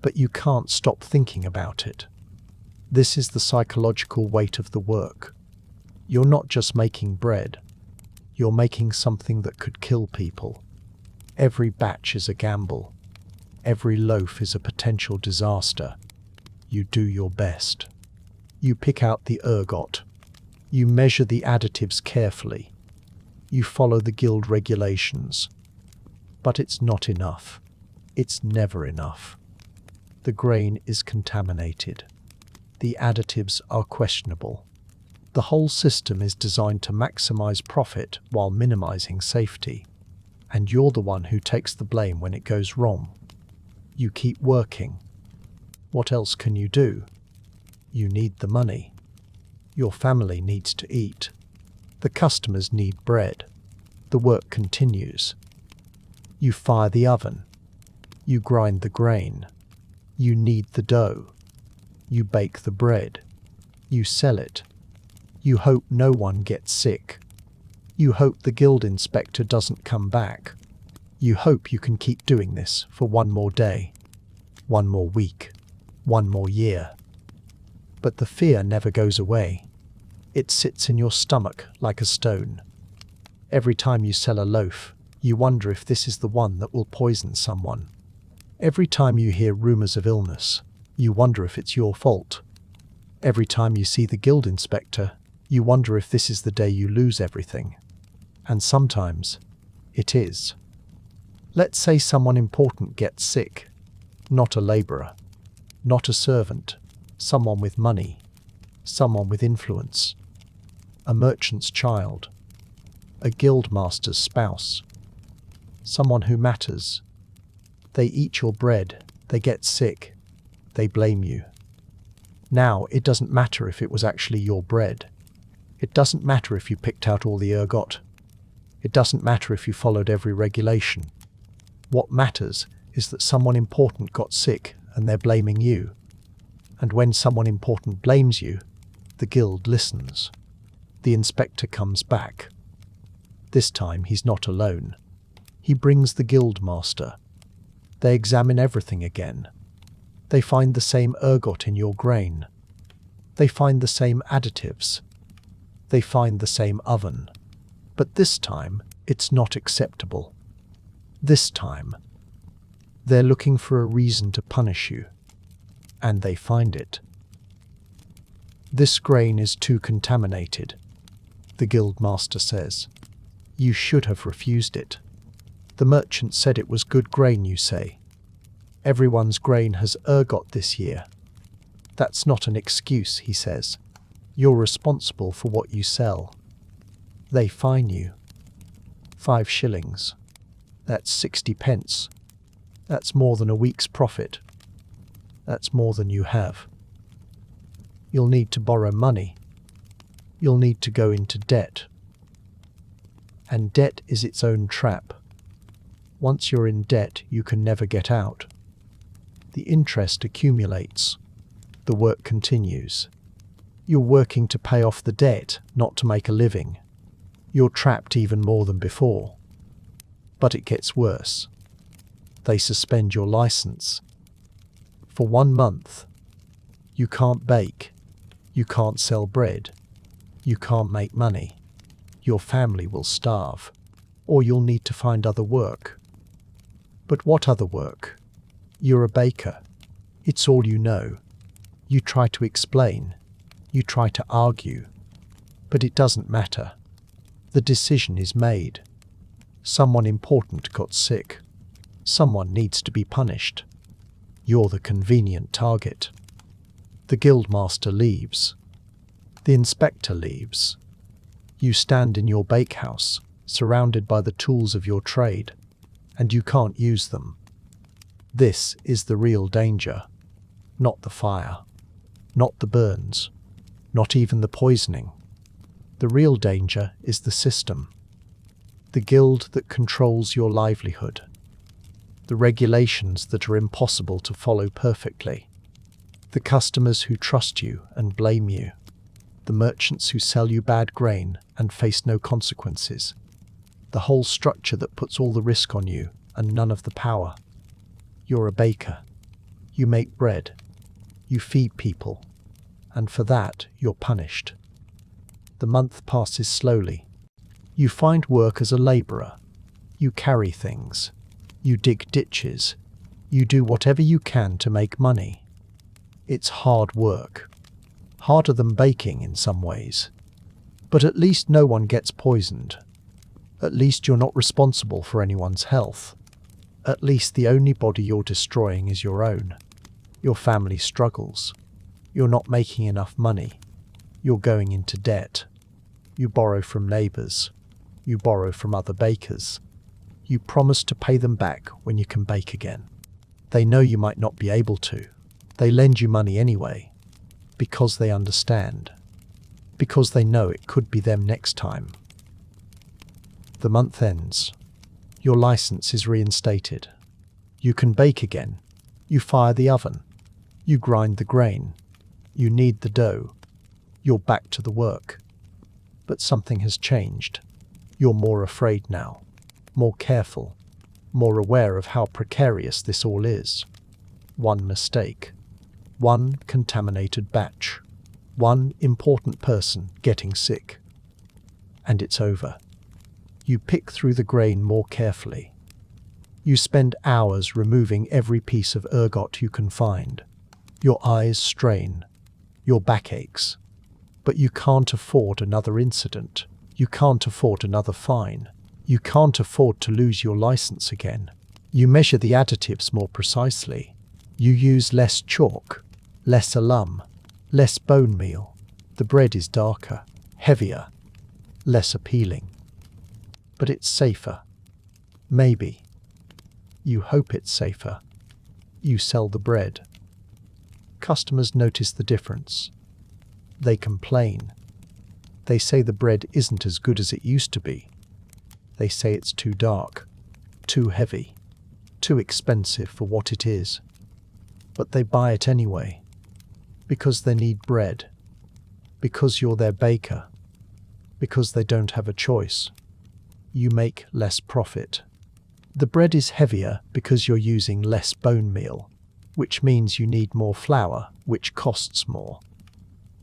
But you can't stop thinking about it. This is the psychological weight of the work. You're not just making bread. You're making something that could kill people. Every batch is a gamble. Every loaf is a potential disaster. You do your best. You pick out the ergot. You measure the additives carefully. You follow the guild regulations. But it's not enough. It's never enough. The grain is contaminated. The additives are questionable. The whole system is designed to maximize profit while minimizing safety. And you're the one who takes the blame when it goes wrong. You keep working. What else can you do? You need the money. Your family needs to eat. The customers need bread. The work continues. You fire the oven. You grind the grain. You knead the dough. You bake the bread. You sell it. You hope no one gets sick. You hope the guild inspector doesn't come back. You hope you can keep doing this for one more day, one more week, one more year. But the fear never goes away. It sits in your stomach like a stone. Every time you sell a loaf, you wonder if this is the one that will poison someone. Every time you hear rumors of illness, you wonder if it's your fault. Every time you see the guild inspector, you wonder if this is the day you lose everything. And sometimes, it is. Let's say someone important gets sick. Not a laborer. Not a servant. Someone with money. Someone with influence. A merchant's child. A guildmaster's spouse. Someone who matters. They eat your bread. They get sick. They blame you. Now, it doesn't matter if it was actually your bread. It doesn't matter if you picked out all the ergot. It doesn't matter if you followed every regulation. What matters is that someone important got sick and they're blaming you. And when someone important blames you, the guild listens. The inspector comes back. This time he's not alone. He brings the guild master. They examine everything again. They find the same ergot in your grain. They find the same additives. They find the same oven. But this time, it's not acceptable. This time, they're looking for a reason to punish you. And they find it. This grain is too contaminated, the guildmaster says. You should have refused it. The merchant said it was good grain, you say. Everyone's grain has ergot this year. That's not an excuse, he says. You're responsible for what you sell. They fine you. 5 shillings. That's 60 pence. That's more than a week's profit. That's more than you have. You'll need to borrow money. You'll need to go into debt. And debt is its own trap. Once you're in debt, you can never get out. The interest accumulates. The work continues. You're working to pay off the debt, not to make a living. You're trapped even more than before. But it gets worse. They suspend your license. For 1 month. You can't bake. You can't sell bread. You can't make money. Your family will starve. Or you'll need to find other work. But what other work? You're a baker. It's all you know. You try to explain. You try to argue. But it doesn't matter. The decision is made. Someone important got sick. Someone needs to be punished. You're the convenient target. The guildmaster leaves. The inspector leaves. You stand in your bakehouse, surrounded by the tools of your trade, and you can't use them. This is the real danger. not the fire, not the burns, not even the poisoning. The real danger is the system, the guild that controls your livelihood, the regulations that are impossible to follow perfectly, the customers who trust you and blame you, the merchants who sell you bad grain and face no consequences, the whole structure that puts all the risk on you and none of the power. You're a baker. You make bread. You feed people. And for that, you're punished. The month passes slowly. You find work as a labourer. You carry things. You dig ditches. You do whatever you can to make money. It's hard work. Harder than baking in some ways. But at least no one gets poisoned. At least you're not responsible for anyone's health. At least the only body you're destroying is your own. Your family struggles. You're not making enough money. You're going into debt. You borrow from neighbours. You borrow from other bakers. You promise to pay them back when you can bake again. They know you might not be able to. They lend you money anyway. Because they understand. Because they know it could be them next time. The month ends. Your license is reinstated. You can bake again. You fire the oven. You grind the grain. You knead the dough. You're back to the work. But something has changed. You're more afraid now. More careful. More aware of how precarious this all is. One mistake. One contaminated batch. One important person getting sick. And it's over. You pick through the grain more carefully. You spend hours removing every piece of ergot you can find. Your eyes strain. Your back aches. But you can't afford another incident. You can't afford another fine. You can't afford to lose your license again. You measure the additives more precisely. You use less chalk, less alum, less bone meal. The bread is darker, heavier, less appealing. But it's safer. Maybe. You hope it's safer. You sell the bread. Customers notice the difference. They complain. They say the bread isn't as good as it used to be. They say it's too dark, too heavy, too expensive for what it is. But they buy it anyway. Because they need bread. Because you're their baker. Because they don't have a choice. You make less profit. The bread is heavier because you're using less bone meal, which means you need more flour, which costs more.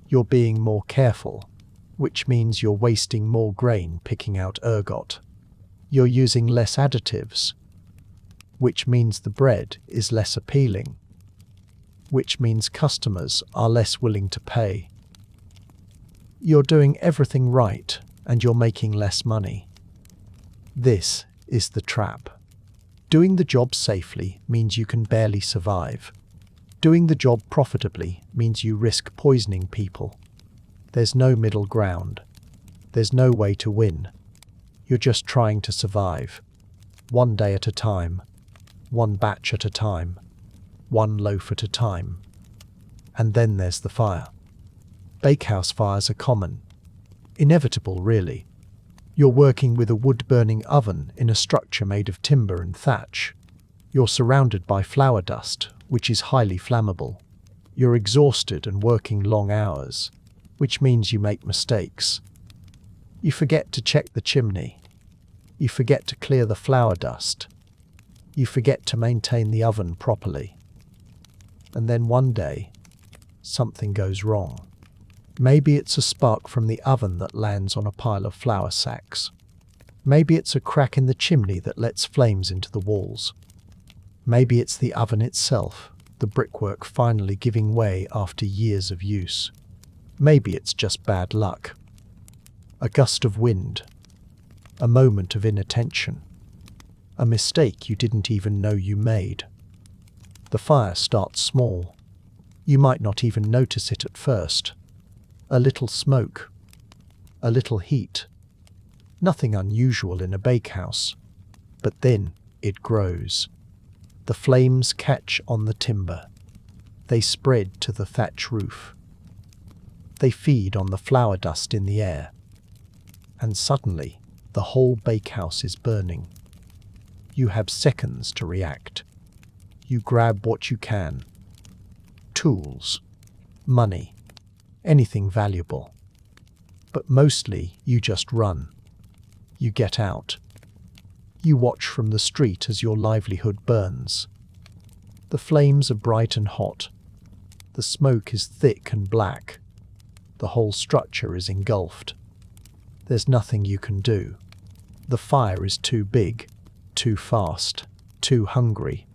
You're being more careful, which means you're wasting more grain picking out ergot. You're using less additives, which means the bread is less appealing, which means customers are less willing to pay. You're doing everything right and you're making less money. This is the trap. Doing the job safely means you can barely survive. Doing the job profitably means you risk poisoning people. There's no middle ground. There's no way to win. You're just trying to survive. One day at a time. One batch at a time. One loaf at a time. And then there's the fire. Bakehouse fires are common. Inevitable, really. You're working with a wood-burning oven in a structure made of timber and thatch. You're surrounded by flour dust, which is highly flammable. You're exhausted and working long hours, which means you make mistakes. You forget to check the chimney. You forget to clear the flour dust. You forget to maintain the oven properly. And then one day, something goes wrong. Maybe it's a spark from the oven that lands on a pile of flour sacks. Maybe it's a crack in the chimney that lets flames into the walls. Maybe it's the oven itself, the brickwork finally giving way after years of use. Maybe it's just bad luck. A gust of wind. A moment of inattention. A mistake you didn't even know you made. The fire starts small. You might not even notice it at first. A little smoke. A little heat. Nothing unusual in a bakehouse. But then it grows. The flames catch on the timber. They spread to the thatch roof. They feed on the flour dust in the air. And suddenly, the whole bakehouse is burning. You have seconds to react. You grab what you can. Tools, money, anything valuable. But mostly, you just run. You get out. You watch from the street as your livelihood burns. The flames are bright and hot. The smoke is thick and black. The whole structure is engulfed. There's nothing you can do. The fire is too big, too fast, too hungry.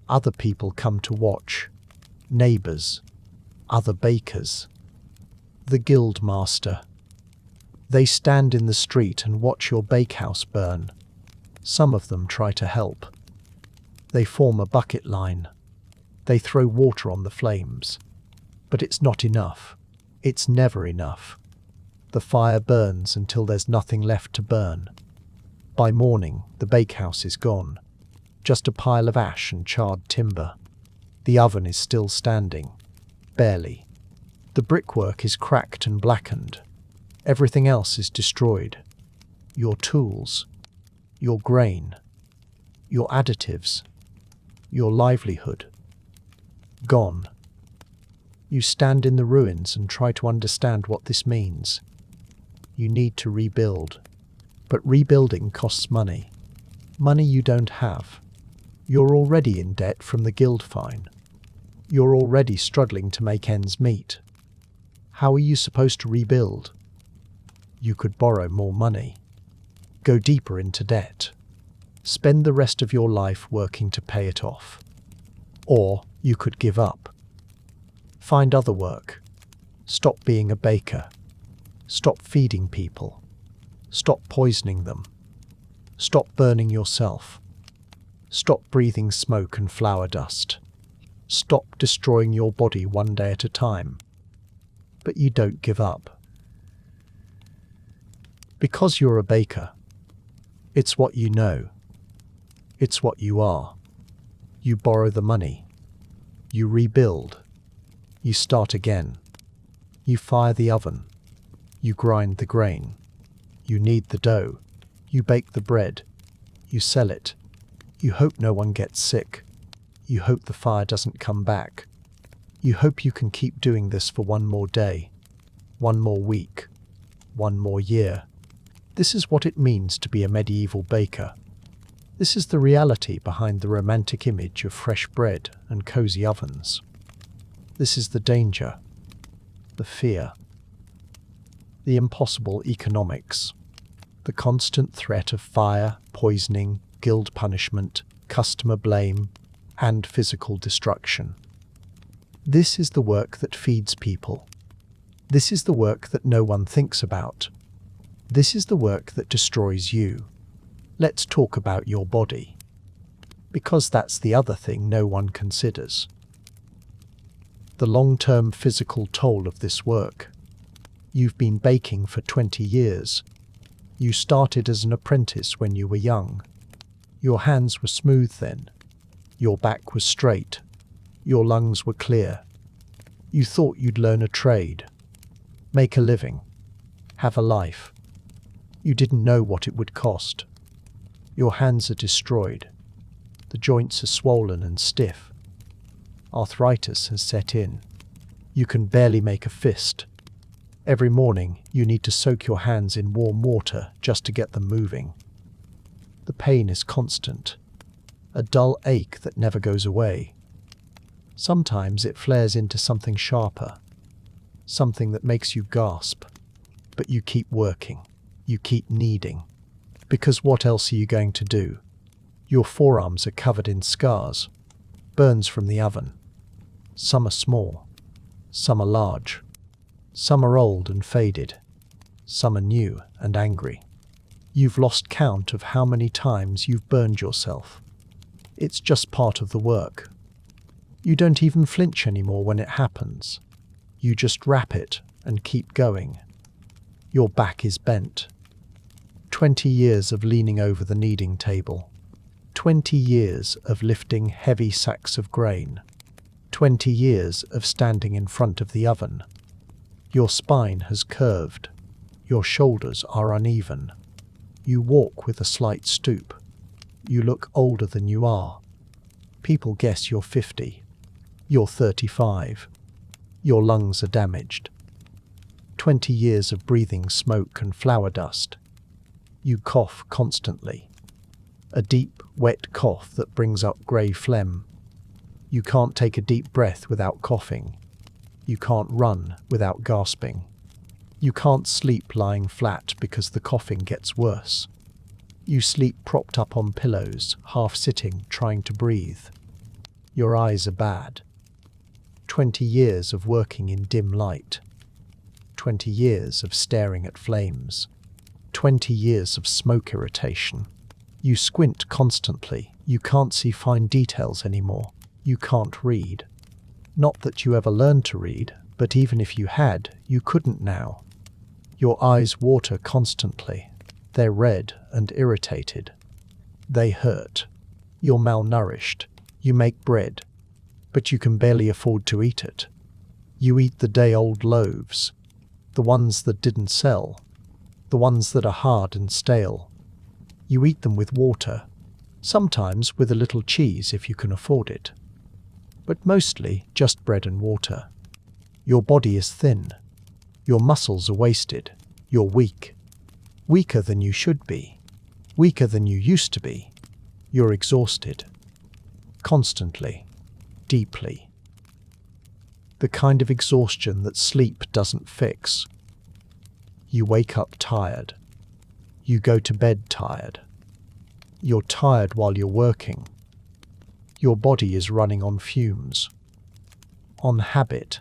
Other people come to watch. Neighbours, other bakers, the guild master. They stand in the street and watch your bakehouse burn. Some of them try to help. They form a bucket line. They throw water on the flames. But it's not enough. It's never enough. The fire burns until there's nothing left to burn. By morning, the bakehouse is gone. Just a pile of ash and charred timber. The oven is still standing. Barely. The brickwork is cracked and blackened. Everything else is destroyed. Your tools, your grain, your additives, your livelihood. Gone. You stand in the ruins and try to understand what this means. You need to rebuild. But rebuilding costs money. Money you don't have. You're already in debt from the guild fine. You're already struggling to make ends meet. How are you supposed to rebuild? You could borrow more money. Go deeper into debt. Spend the rest of your life working to pay it off. Or you could give up. Find other work. Stop being a baker. Stop feeding people. Stop poisoning them. Stop burning yourself. Stop breathing smoke and flour dust. Stop destroying your body one day at a time. But you don't give up. Because you're a baker. It's what you know. It's what you are. You borrow the money. You rebuild. You start again. You fire the oven. You grind the grain. You knead the dough. You bake the bread. You sell it. You hope no one gets sick. You hope the fire doesn't come back. You hope you can keep doing this for one more day, one more week, one more year. This is what it means to be a medieval baker. This is the reality behind the romantic image of fresh bread and cozy ovens. This is the danger, the fear, the impossible economics, the constant threat of fire, poisoning, guild punishment, customer blame, and physical destruction. This is the work that feeds people. This is the work that no one thinks about. This is the work that destroys you. Let's talk about your body. Because that's the other thing no one considers. The long-term physical toll of this work. You've been baking for 20 years. You started as an apprentice when you were young. Your hands were smooth then. Your back was straight. Your lungs were clear. You thought you'd learn a trade, make a living, have a life. You didn't know what it would cost. Your hands are destroyed. The joints are swollen and stiff. Arthritis has set in. You can barely make a fist. Every morning you need to soak your hands in warm water just to get them moving. The pain is constant. A dull ache that never goes away. Sometimes it flares into something sharper, something that makes you gasp. But you keep working, you keep kneading. Because what else are you going to do? Your forearms are covered in scars, burns from the oven. Some are small, some are large, some are old and faded, some are new and angry. You've lost count of how many times you've burned yourself. It's just part of the work. You don't even flinch anymore when it happens. You just wrap it and keep going. Your back is bent. 20 years of leaning over the kneading table. 20 years of lifting heavy sacks of grain. 20 years of standing in front of the oven. Your spine has curved. Your shoulders are uneven. You walk with a slight stoop. You look older than you are. People guess you're 50. You're 35. Your lungs are damaged. 20 years of breathing smoke and flour dust. You cough constantly. A deep, wet cough that brings up grey phlegm. You can't take a deep breath without coughing. You can't run without gasping. You can't sleep lying flat because the coughing gets worse. You sleep propped up on pillows, half sitting, trying to breathe. Your eyes are bad. 20 years of working in dim light. 20 years of staring at flames. 20 years of smoke irritation. You squint constantly. You can't see fine details anymore. You can't read. Not that you ever learned to read, but even if you had, you couldn't now. Your eyes water constantly. They're red and irritated. They hurt. You're malnourished. You make bread, but you can barely afford to eat it. You eat the day-old loaves, the ones that didn't sell, the ones that are hard and stale. You eat them with water, sometimes with a little cheese if you can afford it, but mostly just bread and water. Your body is thin. Your muscles are wasted. You're weak. Weaker than you should be. Weaker than you used to be. You're exhausted. Constantly. Deeply. The kind of exhaustion that sleep doesn't fix. You wake up tired. You go to bed tired. You're tired while you're working. Your body is running on fumes. On habit.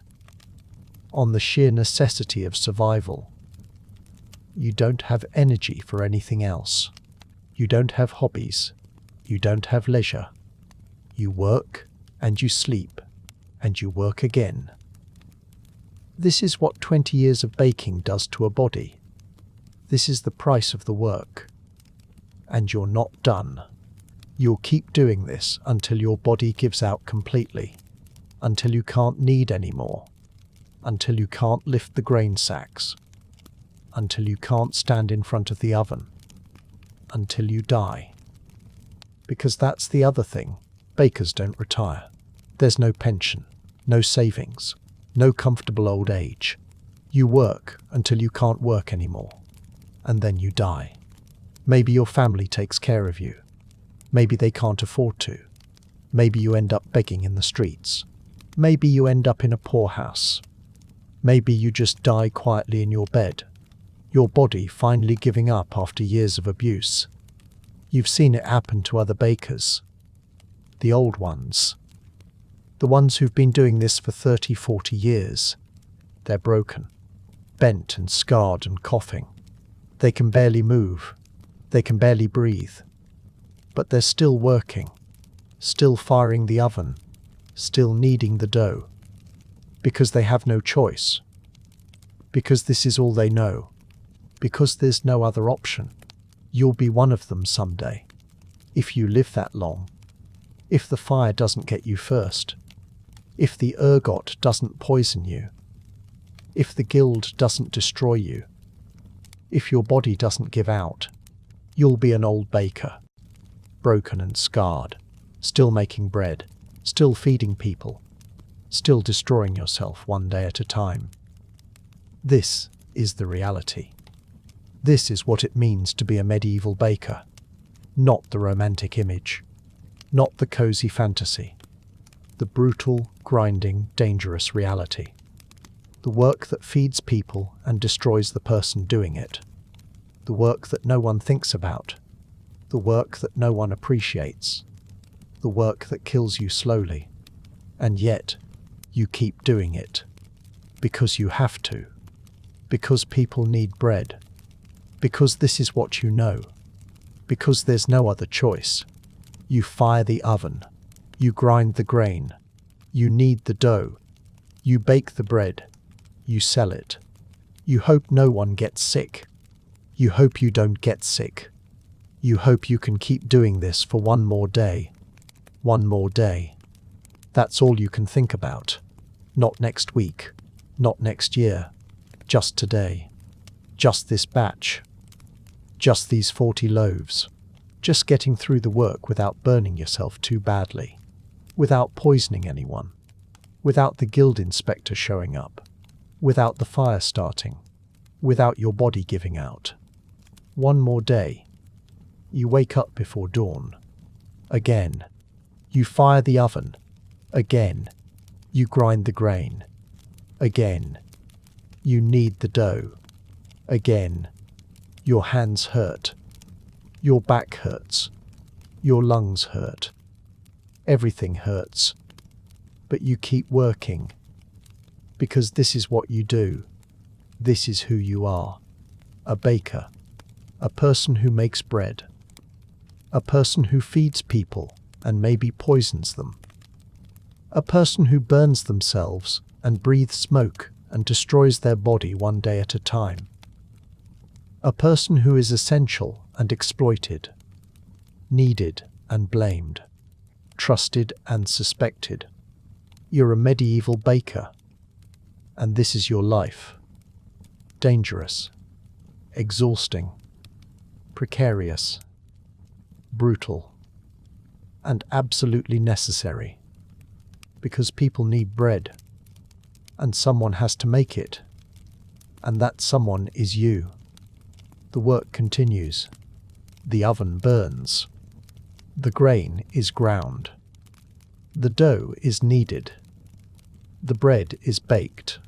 On the sheer necessity of survival. You don't have energy for anything else. You don't have hobbies. You don't have leisure. You work, and you sleep, and you work again. This is what 20 years of baking does to a body. This is the price of the work. And you're not done. You'll keep doing this until your body gives out completely, until you can't knead anymore, until you can't lift the grain sacks, until you can't stand in front of the oven, until you die. Because that's the other thing. Bakers don't retire. There's no pension, no savings, no comfortable old age. You work until you can't work anymore, and then you die. Maybe your family takes care of you. Maybe they can't afford to. Maybe you end up begging in the streets. Maybe you end up in a poorhouse. Maybe you just die quietly in your bed, your body finally giving up after years of abuse. You've seen it happen to other bakers. The old ones. The ones who've been doing this for 30, 40 years. They're broken, bent and scarred and coughing. They can barely move. They can barely breathe. But they're still working, still firing the oven, still kneading the dough. Because they have no choice. Because this is all they know. Because there's no other option. You'll be one of them someday. If you live that long. If the fire doesn't get you first. If the ergot doesn't poison you. If the guild doesn't destroy you. If your body doesn't give out. You'll be an old baker. Broken and scarred. Still making bread. Still feeding people. Still destroying yourself one day at a time. This is the reality. This is what it means to be a medieval baker. Not the romantic image. Not the cozy fantasy. The brutal, grinding, dangerous reality. The work that feeds people and destroys the person doing it. The work that no one thinks about. The work that no one appreciates. The work that kills you slowly. And yet, you keep doing it. Because you have to. Because people need bread. Because this is what you know. Because there's no other choice. You fire the oven. You grind the grain. You knead the dough. You bake the bread. You sell it. You hope no one gets sick. You hope you don't get sick. You hope you can keep doing this for one more day. One more day. That's all you can think about. Not next week, not next year, just today. Just this batch. Just these 40 loaves. Just getting through the work without burning yourself too badly. Without poisoning anyone. Without the guild inspector showing up. Without the fire starting. Without your body giving out. One more day. You wake up before dawn. Again. You fire the oven. Again. You grind the grain. Again. You knead the dough. Again. Your hands hurt. Your back hurts. Your lungs hurt. Everything hurts. But you keep working. Because this is what you do. This is who you are. A baker. A person who makes bread. A person who feeds people and maybe poisons them. A person who burns themselves and breathes smoke and destroys their body one day at a time. A person who is essential and exploited, needed and blamed, trusted and suspected. You're a medieval baker, and this is your life. Dangerous, exhausting, precarious, brutal, and absolutely necessary. Because people need bread, and someone has to make it, and that someone is you. The work continues. The oven burns. The grain is ground. The dough is kneaded. The bread is baked.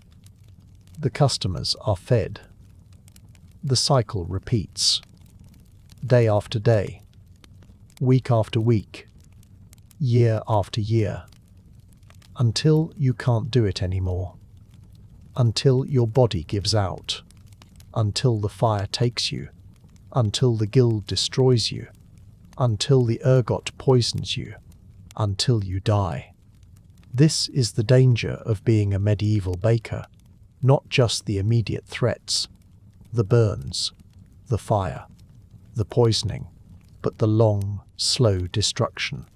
The customers are fed. The cycle repeats. Day after day. Week after week. Year after year. Until you can't do it anymore. Until your body gives out. Until the fire takes you. Until the guild destroys you. Until the ergot poisons you. Until you die. This is the danger of being a medieval baker. Not just the immediate threats, the burns, the fire, the poisoning, but the long, slow destruction.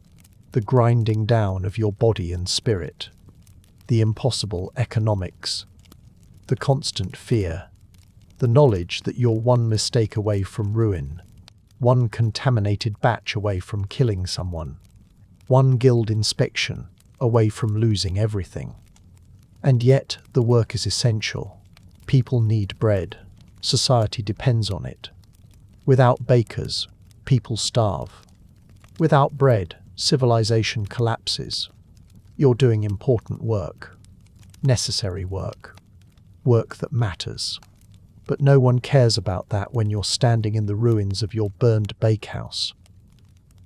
The grinding down of your body and spirit. The impossible economics. The constant fear. The knowledge that you're one mistake away from ruin. One contaminated batch away from killing someone. One guild inspection away from losing everything. And yet the work is essential. People need bread. Society depends on it. Without bakers, people starve. Without bread, civilization collapses. You're doing important work. Necessary work. Work that matters. But no one cares about that when you're standing in the ruins of your burned bakehouse.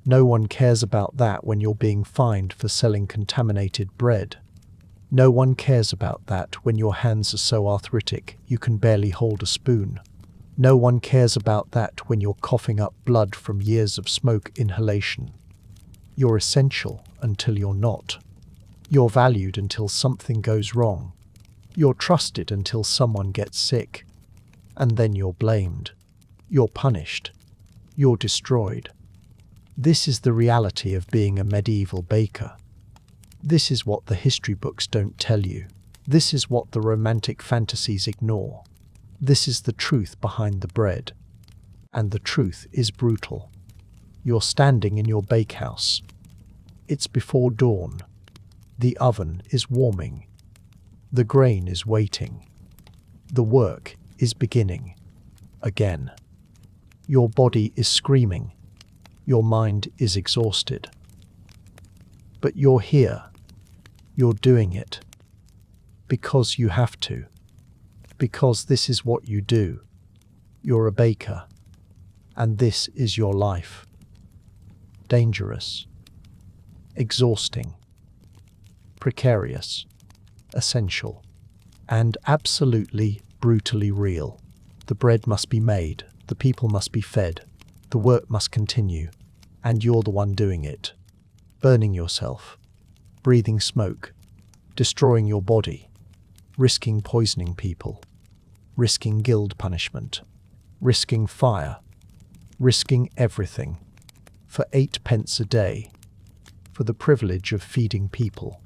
No one cares about that when you're being fined for selling contaminated bread. No one cares about that when your hands are so arthritic you can barely hold a spoon. No one cares about that when you're coughing up blood from years of smoke inhalation. You're essential until you're not. You're valued until something goes wrong. You're trusted until someone gets sick. And then you're blamed. You're punished. You're destroyed. This is the reality of being a medieval baker. This is what the history books don't tell you. This is what the romantic fantasies ignore. This is the truth behind the bread. And the truth is brutal. You're standing in your bakehouse. It's before dawn. The oven is warming. The grain is waiting. The work is beginning. Again. Your body is screaming. Your mind is exhausted. But you're here. You're doing it. Because you have to. Because this is what you do. You're a baker. And this is your life. Dangerous. Exhausting. Precarious. Essential. And absolutely, brutally real. The bread must be made. The people must be fed. The work must continue. And you're the one doing it. Burning yourself. Breathing smoke. Destroying your body. Risking poisoning people. Risking guild punishment. Risking fire. Risking everything. For 8 pence a day. For the privilege of feeding people.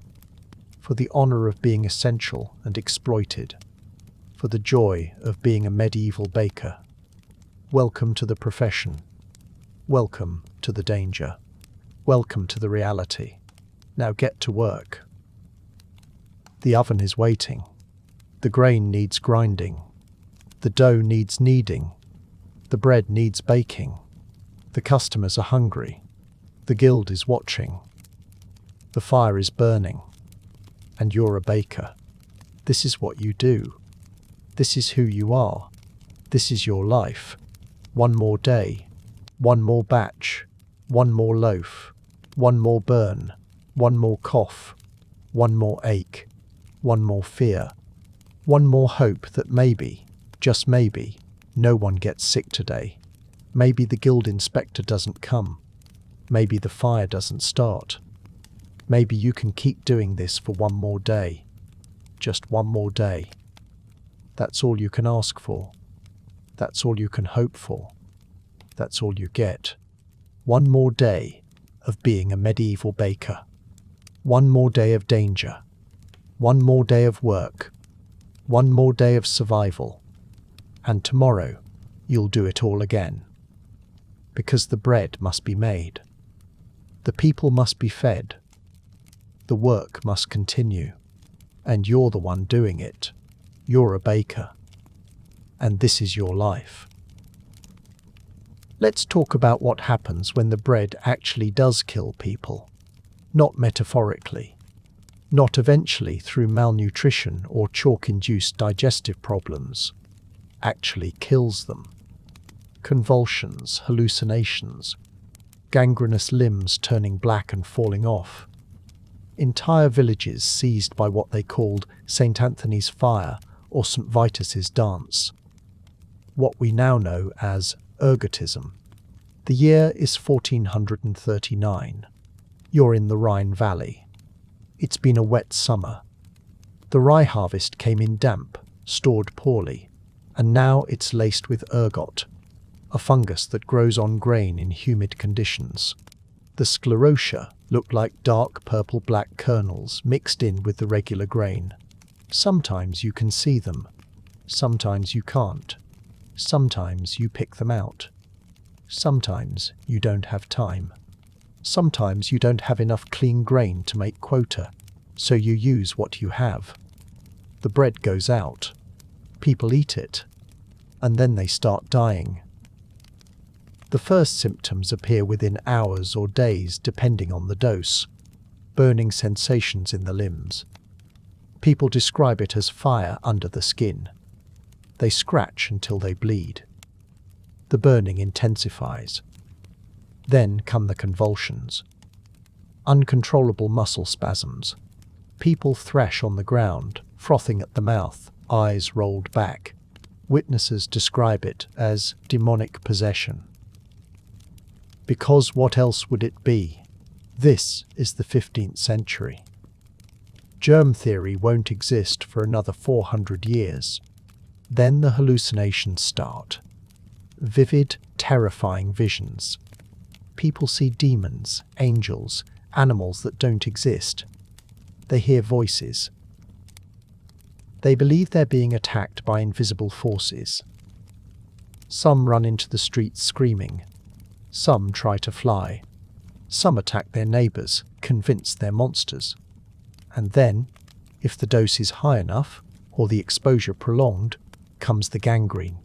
for the honor of being essential and exploited, for the joy of being a medieval baker. Welcome to the profession. Welcome to the danger. Welcome to the reality. Now get to work. The oven is waiting. The grain needs grinding. The dough needs kneading. The bread needs baking. The customers are hungry. The guild is watching. The fire is burning. And you're a baker. This is what you do. This is who you are. This is your life. One more day. One more batch. One more loaf. One more burn. One more cough. One more ache. One more fear. One more hope that maybe, just maybe, no one gets sick today. Maybe the guild inspector doesn't come. Maybe the fire doesn't start. Maybe you can keep doing this for one more day. Just one more day. That's all you can ask for. That's all you can hope for. That's all you get. One more day of being a medieval baker. One more day of danger. One more day of work. One more day of survival. And tomorrow, you'll do it all again. Because the bread must be made. The people must be fed. The work must continue. And you're the one doing it. You're a baker. And this is your life. Let's talk about what happens when the bread actually does kill people. Not metaphorically. Not eventually through malnutrition or chalk-induced digestive problems. Actually kills them. Convulsions, hallucinations, gangrenous limbs turning black and falling off. Entire villages seized by what they called St. Anthony's fire or St. Vitus's dance. What we now know as ergotism. The year is 1439. You're in the Rhine Valley. It's been a wet summer. The rye harvest came in damp, stored poorly, and now it's laced with ergot, a fungus that grows on grain in humid conditions. The sclerotia look like dark purple-black kernels mixed in with the regular grain. Sometimes you can see them. Sometimes you can't. Sometimes you pick them out. Sometimes you don't have time. Sometimes you don't have enough clean grain to make quota, so you use what you have. The bread goes out. People eat it. And then they start dying. The first symptoms appear within hours or days depending on the dose. Burning sensations in the limbs. People describe it as fire under the skin. They scratch until they bleed. The burning intensifies. Then come the convulsions. Uncontrollable muscle spasms. People thrash on the ground, frothing at the mouth, eyes rolled back. Witnesses describe it as demonic possession. Because what else would it be? This is the 15th century. Germ theory won't exist for another 400 years. Then the hallucinations start. Vivid, terrifying visions. People see demons, angels, animals that don't exist. They hear voices. They believe they're being attacked by invisible forces. Some run into the streets screaming. Some try to fly. Some attack their neighbours, convinced they're monsters. And then, if the dose is high enough, or the exposure prolonged, comes the gangrene.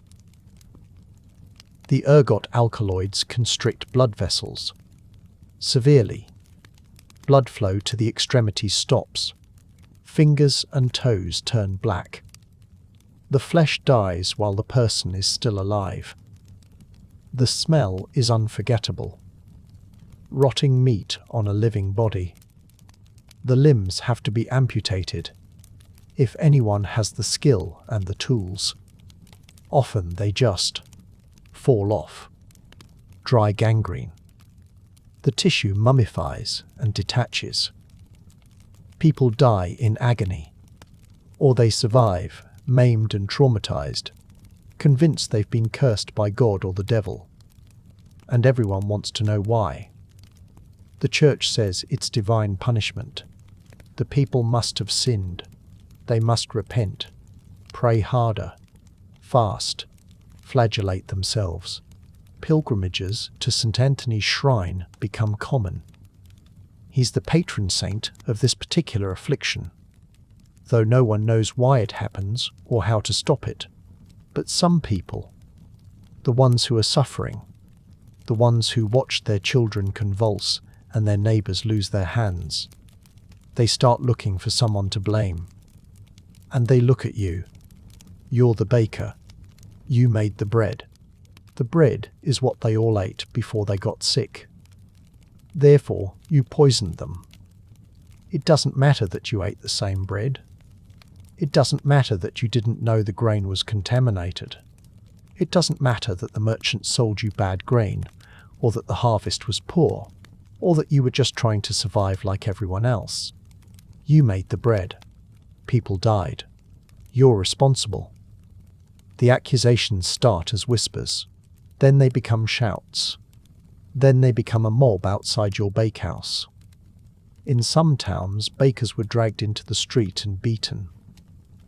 The ergot alkaloids constrict blood vessels. Severely. Blood flow to the extremities stops. Fingers and toes turn black. The flesh dies while the person is still alive. The smell is unforgettable. Rotting meat on a living body. The limbs have to be amputated, if anyone has the skill and the tools. Often they just fall off. Dry gangrene. The tissue mummifies and detaches. People die in agony. Or they survive, maimed and traumatized, convinced they've been cursed by God or the devil. And everyone wants to know why. The church says it's divine punishment. The people must have sinned. They must repent, pray harder, fast, flagellate themselves. Pilgrimages to St. Anthony's shrine become common. He's the patron saint of this particular affliction, though no one knows why it happens or how to stop it. But some people, the ones who are suffering, the ones who watch their children convulse and their neighbours lose their hands, they start looking for someone to blame. And they look at you. You're the baker. You made the bread. The bread is what they all ate before they got sick. Therefore, you poisoned them. It doesn't matter that you ate the same bread. It doesn't matter that you didn't know the grain was contaminated. It doesn't matter that the merchant sold you bad grain, or that the harvest was poor, or that you were just trying to survive like everyone else. You made the bread. People died. You're responsible. The accusations start as whispers. Then they become shouts. Then they become a mob outside your bakehouse. In some towns, bakers were dragged into the street and beaten.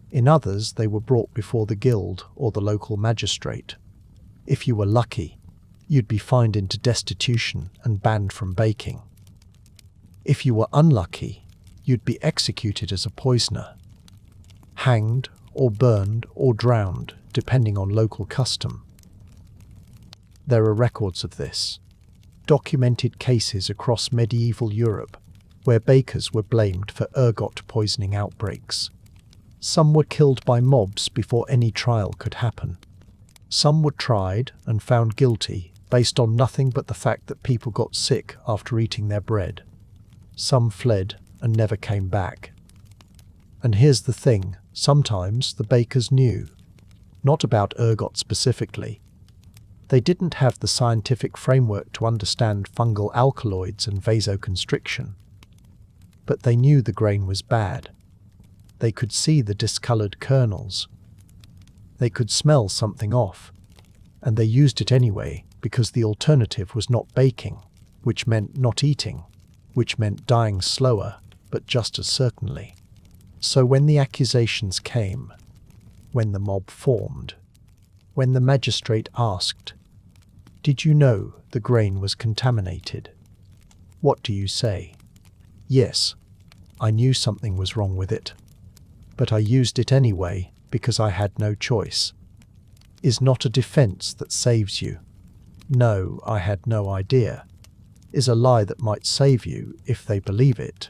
In others, they were brought before the guild or the local magistrate. If you were lucky, you'd be fined into destitution and banned from baking. If you were unlucky, you'd be executed as a poisoner, hanged or burned or drowned, depending on local custom. There are records of this, documented cases across medieval Europe where bakers were blamed for ergot poisoning outbreaks. Some were killed by mobs before any trial could happen. Some were tried and found guilty based on nothing but the fact that people got sick after eating their bread. Some fled and never came back. And here's the thing, sometimes the bakers knew. Not about ergot specifically. They didn't have the scientific framework to understand fungal alkaloids and vasoconstriction. But they knew the grain was bad. They could see the discoloured kernels. They could smell something off. And they used it anyway because the alternative was not baking, which meant not eating, which meant dying slower, but just as certainly. So when the accusations came, when the mob formed, when the magistrate asked, "Did you know the grain was contaminated?" What do you say? Yes, I knew something was wrong with it, but I used it anyway because I had no choice. Is not a defense that saves you. No, I had no idea. Is a lie that might save you if they believe it.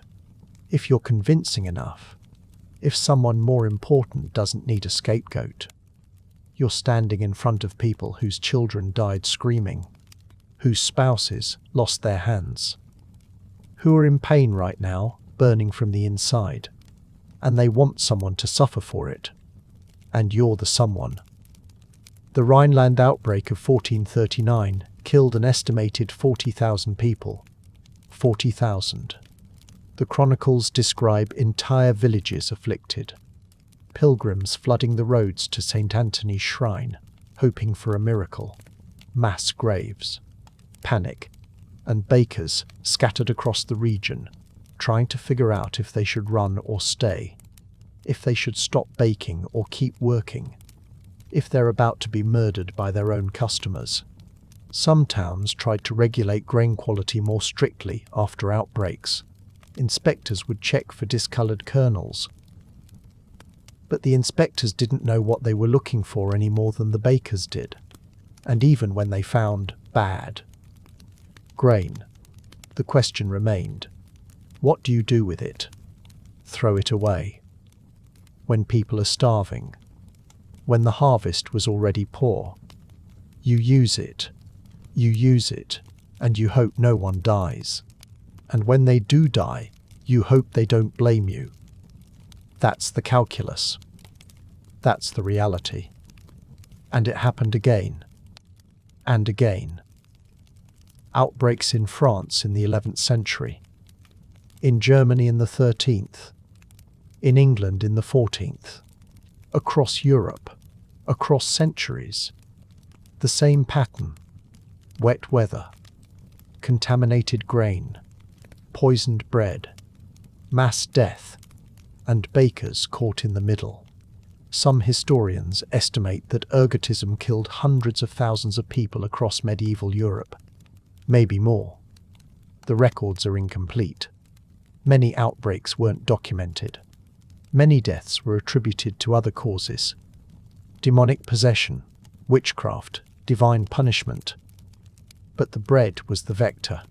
If you're convincing enough. If someone more important doesn't need a scapegoat. You're standing in front of people whose children died screaming, whose spouses lost their hands, who are in pain right now, burning from the inside, and they want someone to suffer for it. And you're the someone. The Rhineland outbreak of 1439 killed an estimated 40,000 people. 40,000. The chronicles describe entire villages afflicted. Pilgrims flooding the roads to St. Anthony's shrine, hoping for a miracle. Mass graves. Panic. And bakers scattered across the region, trying to figure out if they should run or stay. If they should stop baking or keep working. If they're about to be murdered by their own customers. Some towns tried to regulate grain quality more strictly after outbreaks. Inspectors would check for discoloured kernels. But the inspectors didn't know what they were looking for any more than the bakers did. And even when they found bad grain, the question remained, what do you do with it? Throw it away. When people are starving. When the harvest was already poor. You use it. You use it, and you hope no one dies. And when they do die, you hope they don't blame you. That's the calculus. That's the reality. And it happened again. And again. Outbreaks in France in the 11th century. In Germany in the 13th. In England in the 14th. Across Europe. Across centuries. The same pattern. Wet weather. Contaminated grain. Poisoned bread. mass death, and bakers caught in the middle. Some historians estimate that ergotism killed hundreds of thousands of people across medieval Europe, maybe more. The records are incomplete. Many outbreaks weren't documented. Many deaths were attributed to other causes: demonic possession, witchcraft, divine punishment. But the bread was the vector,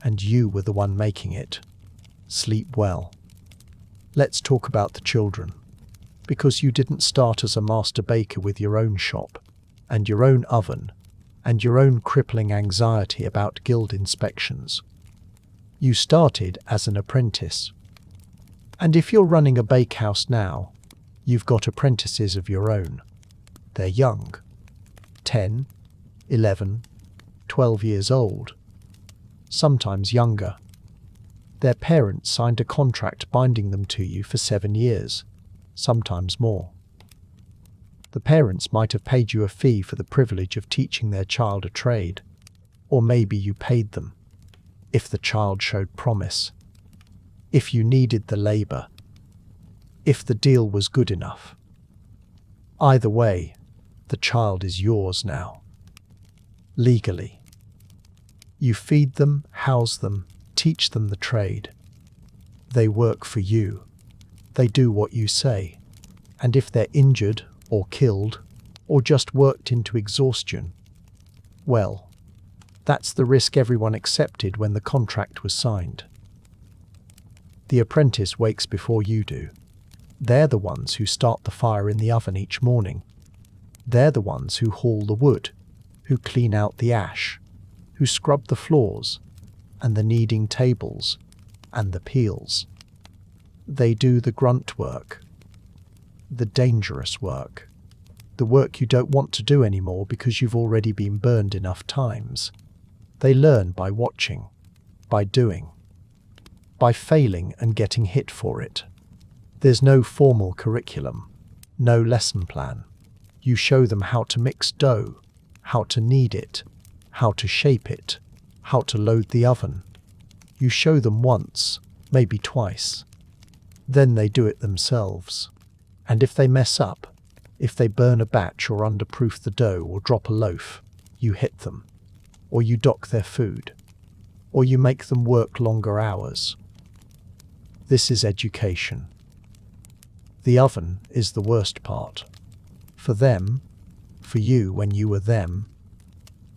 and you were the one making it. Sleep well. Let's talk about the children, because you didn't start as a master baker with your own shop, and your own oven, and your own crippling anxiety about guild inspections. You started as an apprentice. And if you're running a bakehouse now, you've got apprentices of your own. They're young, 10, 11, 12 years old, sometimes younger. Their parents signed a contract binding them to you for 7 years, sometimes more. The parents might have paid you a fee for the privilege of teaching their child a trade, or maybe you paid them, if the child showed promise, if you needed the labour, if the deal was good enough. Either way, the child is yours now. Legally. You feed them, house them, teach them the trade. They work for you. They do what you say. And if they're injured or killed or just worked into exhaustion, well, that's the risk everyone accepted when the contract was signed. The apprentice wakes before you do. They're the ones who start the fire in the oven each morning. They're the ones who haul the wood, who clean out the ash, who scrub the floors, and the kneading tables, and the peels. They do the grunt work, the dangerous work, the work you don't want to do anymore because you've already been burned enough times. They learn by watching, by doing, by failing and getting hit for it. There's no formal curriculum, no lesson plan. You show them how to mix dough, how to knead it, how to shape it, how to load the oven. You show them once, maybe twice. Then they do it themselves. And if they mess up, if they burn a batch or underproof the dough or drop a loaf, you hit them, or you dock their food, or you make them work longer hours. This is education. The oven is the worst part. For them, for you when you were them,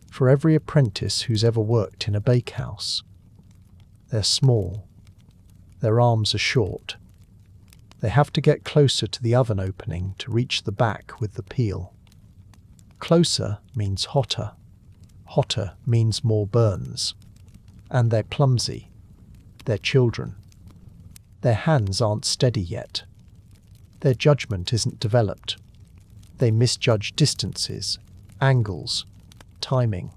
for every apprentice who's ever worked in a bakehouse. They're small. Their arms are short. They have to get closer to the oven opening to reach the back with the peel. Closer means hotter. Hotter means more burns. And they're clumsy. They're children. Their hands aren't steady yet. Their judgment isn't developed. They misjudge distances, angles, timing.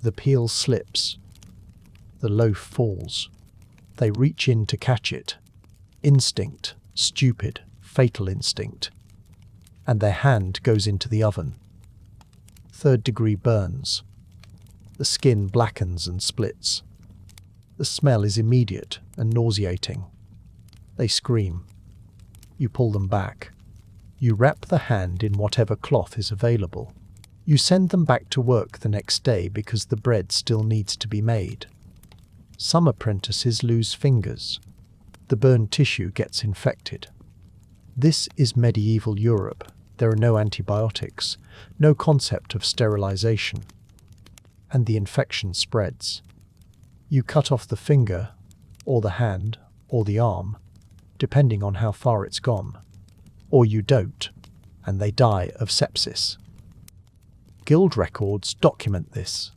The peel slips. The loaf falls. They reach in to catch it. Instinct, stupid, fatal instinct. And their hand goes into the oven. 3rd-degree burns. The skin blackens and splits. The smell is immediate and nauseating. They scream. You pull them back. You wrap the hand in whatever cloth is available. You send them back to work the next day because the bread still needs to be made. Some apprentices lose fingers. The burned tissue gets infected. This is medieval Europe. There are no antibiotics, no concept of sterilization. And the infection spreads. You cut off the finger, or the hand, or the arm, depending on how far it's gone. Or you don't, and they die of sepsis. Guild records document this.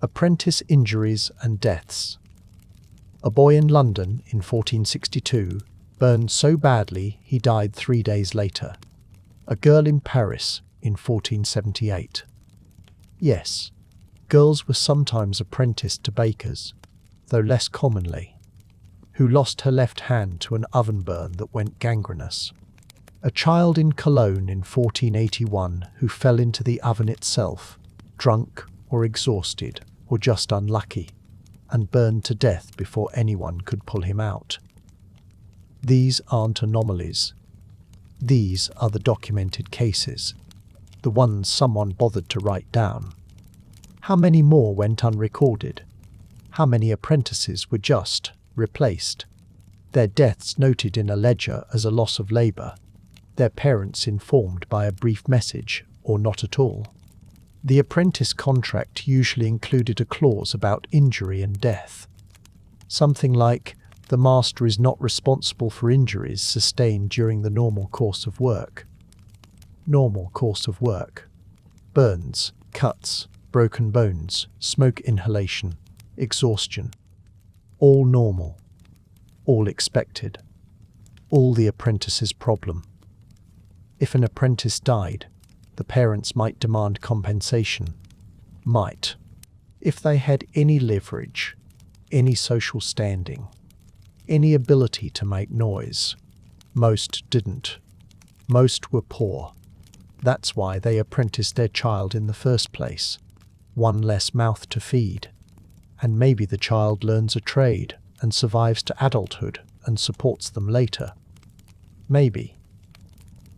Apprentice injuries and deaths. A boy in London in 1462 burned so badly he died 3 days later. A girl in Paris in 1478. Yes, girls were sometimes apprenticed to bakers, though less commonly, who lost her left hand to an oven burn that went gangrenous. A child in Cologne in 1481 who fell into the oven itself, drunk or exhausted or just unlucky. and burned to death before anyone could pull him out. These aren't anomalies. These are the documented cases, the ones someone bothered to write down. How many more went unrecorded? How many apprentices were just replaced? Their deaths noted in a ledger as a loss of labour, their parents informed by a brief message or not at all. The apprentice contract usually included a clause about injury and death. Something like, the master is not responsible for injuries sustained during the normal course of work. Normal course of work. Burns, cuts, broken bones, smoke inhalation, exhaustion. All normal. All expected. All the apprentice's problem. If an apprentice died, the parents might demand compensation. Might. If they had any leverage, any social standing, any ability to make noise. Most didn't. Most were poor. That's why they apprenticed their child in the first place. One less mouth to feed. And maybe the child learns a trade and survives to adulthood and supports them later. Maybe.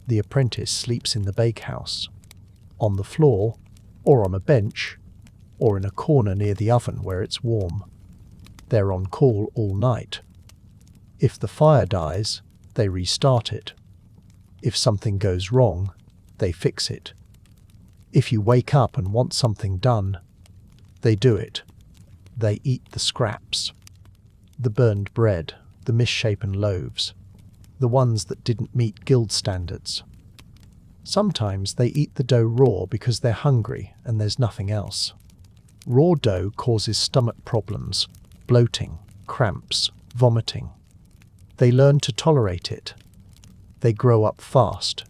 The apprentice sleeps in the bakehouse, on the floor, or on a bench, or in a corner near the oven where it's warm. They're on call all night. If the fire dies, they restart it. If something goes wrong, they fix it. If you wake up and want something done, they do it. They eat the scraps. The burned bread, the misshapen loaves, the ones that didn't meet guild standards. Sometimes they eat the dough raw because they're hungry and there's nothing else. Raw dough causes stomach problems, bloating, cramps, vomiting. They learn to tolerate it. They grow up fast.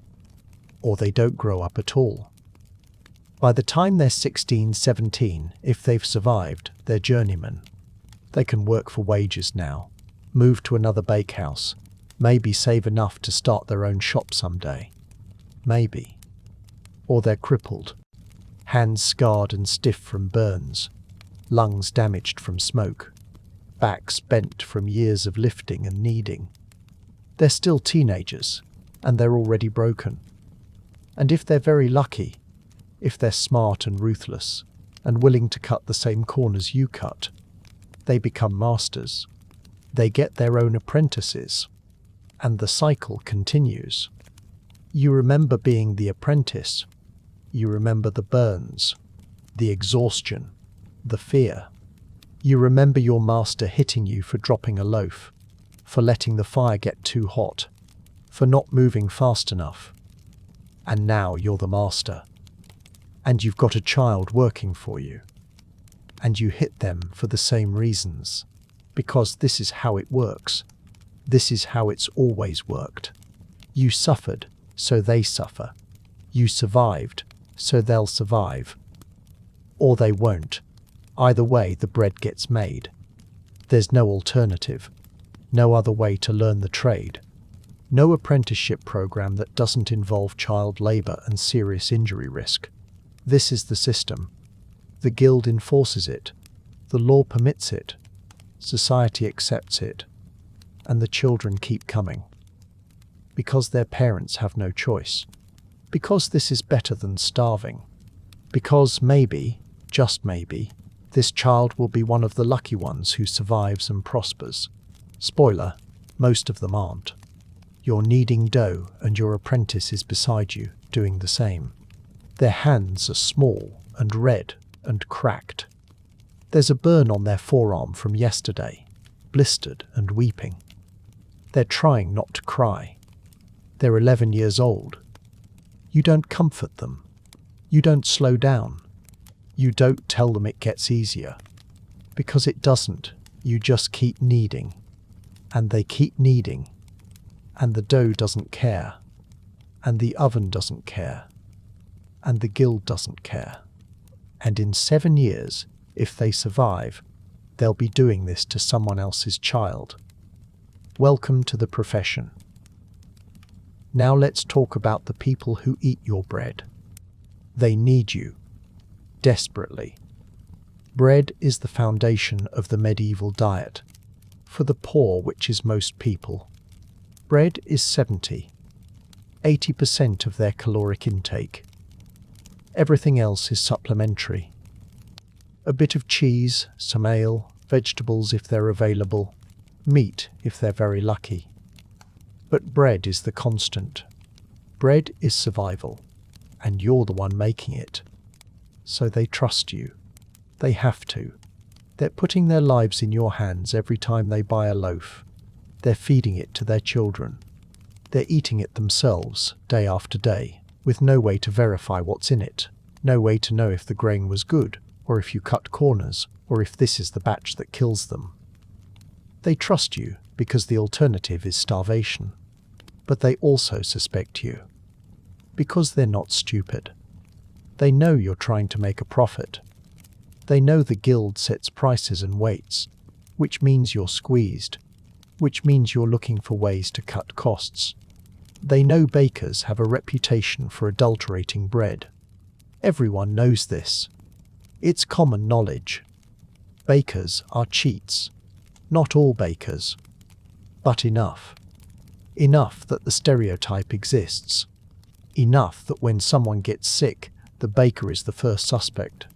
Or they don't grow up at all. By the time they're 16, 17, if they've survived, they're journeymen. They can work for wages now, move to another bakehouse, maybe save enough to start their own shop someday. Maybe. Or they're crippled, hands scarred and stiff from burns, lungs damaged from smoke, backs bent from years of lifting and kneading. They're still teenagers, and they're already broken. And if they're very lucky, if they're smart and ruthless, and willing to cut the same corners you cut, they become masters. They get their own apprentices, and the cycle continues. You remember being the apprentice. You remember the burns, the exhaustion, the fear. You remember your master hitting you for dropping a loaf, for letting the fire get too hot, for not moving fast enough. And now you're the master. And you've got a child working for you. And you hit them for the same reasons. Because this is how it works. This is how it's always worked. You suffered, so they suffer. You survived, so they'll survive. Or they won't. Either way, the bread gets made. There's no alternative. No other way to learn the trade. No apprenticeship program that doesn't involve child labour and serious injury risk. This is the system. The guild enforces it. The law permits it. Society accepts it. And the children keep coming. Because their parents have no choice. Because this is better than starving. Because maybe, just maybe, this child will be one of the lucky ones who survives and prospers. Spoiler, most of them aren't. You're kneading dough and your apprentice is beside you, doing the same. Their hands are small and red and cracked. There's a burn on their forearm from yesterday, blistered and weeping. They're trying not to cry. They're 11 years old. You don't comfort them. You don't slow down. You don't tell them it gets easier. Because it doesn't. You just keep kneading. And they keep kneading. And the dough doesn't care. And the oven doesn't care. And the guild doesn't care. And in 7 years, if they survive, they'll be doing this to someone else's child. Welcome to the profession. Now let's talk about the people who eat your bread. They need you. Desperately. Bread is the foundation of the medieval diet. For the poor, which is most people, bread is 70–80% of their caloric intake. Everything else is supplementary. A bit of cheese, some ale, vegetables if they're available, meat if they're very lucky. But bread is the constant. Bread is survival, and you're the one making it. So they trust you. They have to. They're putting their lives in your hands every time they buy a loaf. They're feeding it to their children. They're eating it themselves, day after day, with no way to verify what's in it, no way to know if the grain was good, or if you cut corners, or if this is the batch that kills them. They trust you because the alternative is starvation. But they also suspect you. Because they're not stupid. They know you're trying to make a profit. They know the guild sets prices and weights, which means you're squeezed, which means you're looking for ways to cut costs. They know bakers have a reputation for adulterating bread. Everyone knows this. It's common knowledge. Bakers are cheats. Not all bakers. But enough. Enough that the stereotype exists. Enough that when someone gets sick, the baker is the first suspect.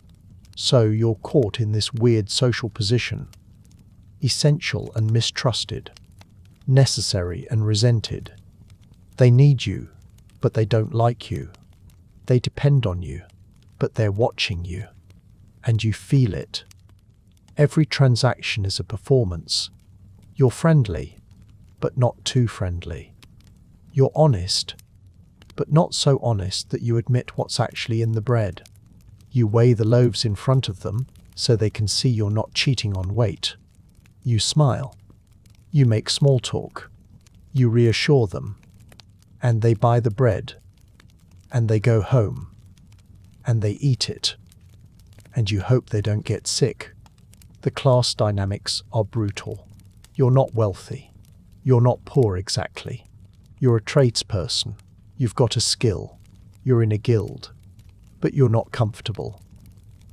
So you're caught in this weird social position. Essential and mistrusted. Necessary and resented. They need you, but they don't like you. They depend on you, but they're watching you. And you feel it. Every transaction is a performance. You're friendly, but not too friendly. You're honest, but not so honest that you admit what's actually in the bread. You weigh the loaves in front of them so they can see you're not cheating on weight. You smile. You make small talk. You reassure them. And they buy the bread. And they go home. And they eat it. And you hope they don't get sick. The class dynamics are brutal. You're not wealthy. You're not poor exactly. You're a tradesperson. You've got a skill. You're in a guild. But you're not comfortable.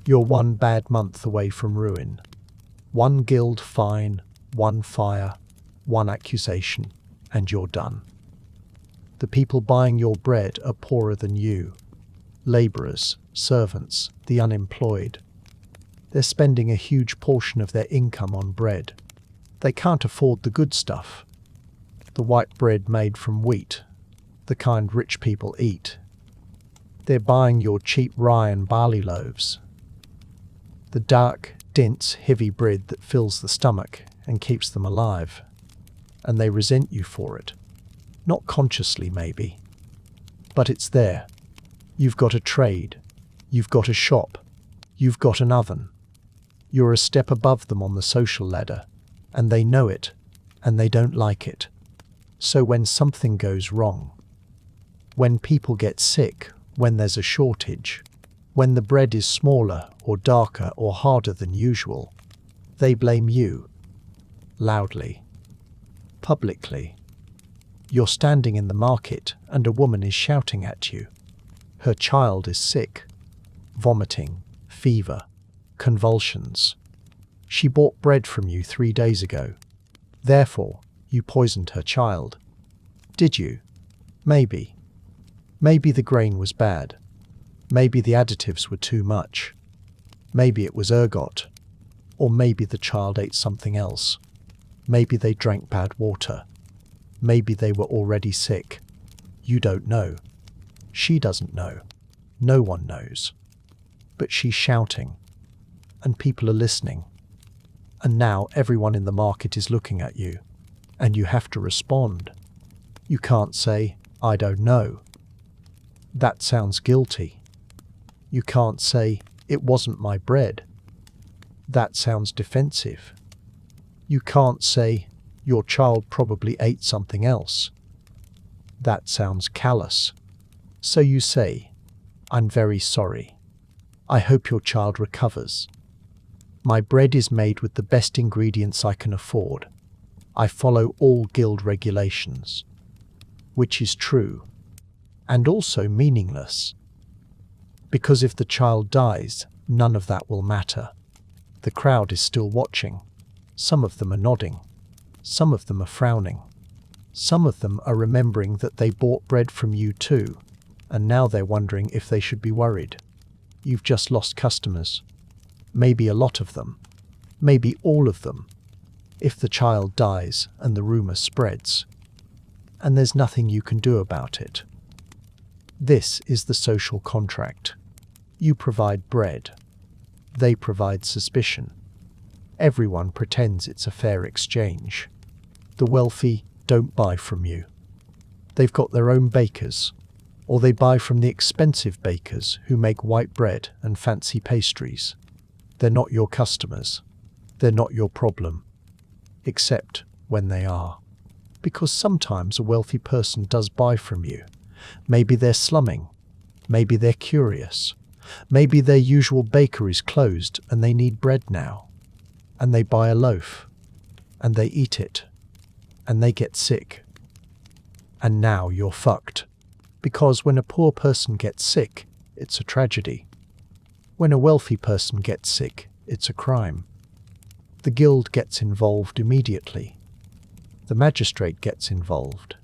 You're one bad month away from ruin. One guild fine, one fire, one accusation, and you're done. The people buying your bread are poorer than you. Labourers, servants, the unemployed. They're spending a huge portion of their income on bread. They can't afford the good stuff. The white bread made from wheat, the kind rich people eat. They're buying your cheap rye and barley loaves. The dark, dense, heavy bread that fills the stomach and keeps them alive. And they resent you for it. Not consciously, maybe. But it's there. You've got a trade. You've got a shop. You've got an oven. You're a step above them on the social ladder. And they know it. And they don't like it. So when something goes wrong, when people get sick, when there's a shortage, when the bread is smaller or darker or harder than usual, they blame you. Loudly. Publicly. You're standing in the market and a woman is shouting at you. Her child is sick. Vomiting, fever, convulsions. She bought bread from you 3 days ago. Therefore, you poisoned her child. Did you? Maybe. Maybe the grain was bad. Maybe the additives were too much. Maybe it was ergot. Or maybe the child ate something else. Maybe they drank bad water. Maybe they were already sick. You don't know. She doesn't know. No one knows. But she's shouting. And people are listening. And now everyone in the market is looking at you. And you have to respond. You can't say, I don't know. That sounds guilty. You can't say, it wasn't my bread. That sounds defensive. You can't say, your child probably ate something else. That sounds callous. So you say, I'm very sorry. I hope your child recovers. My bread is made with the best ingredients I can afford. I follow all guild regulations. Which is true. And also meaningless. Because if the child dies, none of that will matter. The crowd is still watching. Some of them are nodding. Some of them are frowning. Some of them are remembering that they bought bread from you too, and now they're wondering if they should be worried. You've just lost customers. Maybe a lot of them. Maybe all of them. If the child dies and the rumor spreads, and there's nothing you can do about it. This is the social contract. You provide bread. They provide suspicion. Everyone pretends it's a fair exchange. The wealthy don't buy from you. They've got their own bakers, or they buy from the expensive bakers who make white bread and fancy pastries. They're not your customers. They're not your problem. Except when they are. Because sometimes a wealthy person does buy from you. Maybe they're slumming. Maybe they're curious. Maybe their usual bakery's closed and they need bread now. And they buy a loaf. And they eat it. And they get sick. And now you're fucked. Because when a poor person gets sick, it's a tragedy. When a wealthy person gets sick, it's a crime. The guild gets involved immediately. The magistrate gets involved.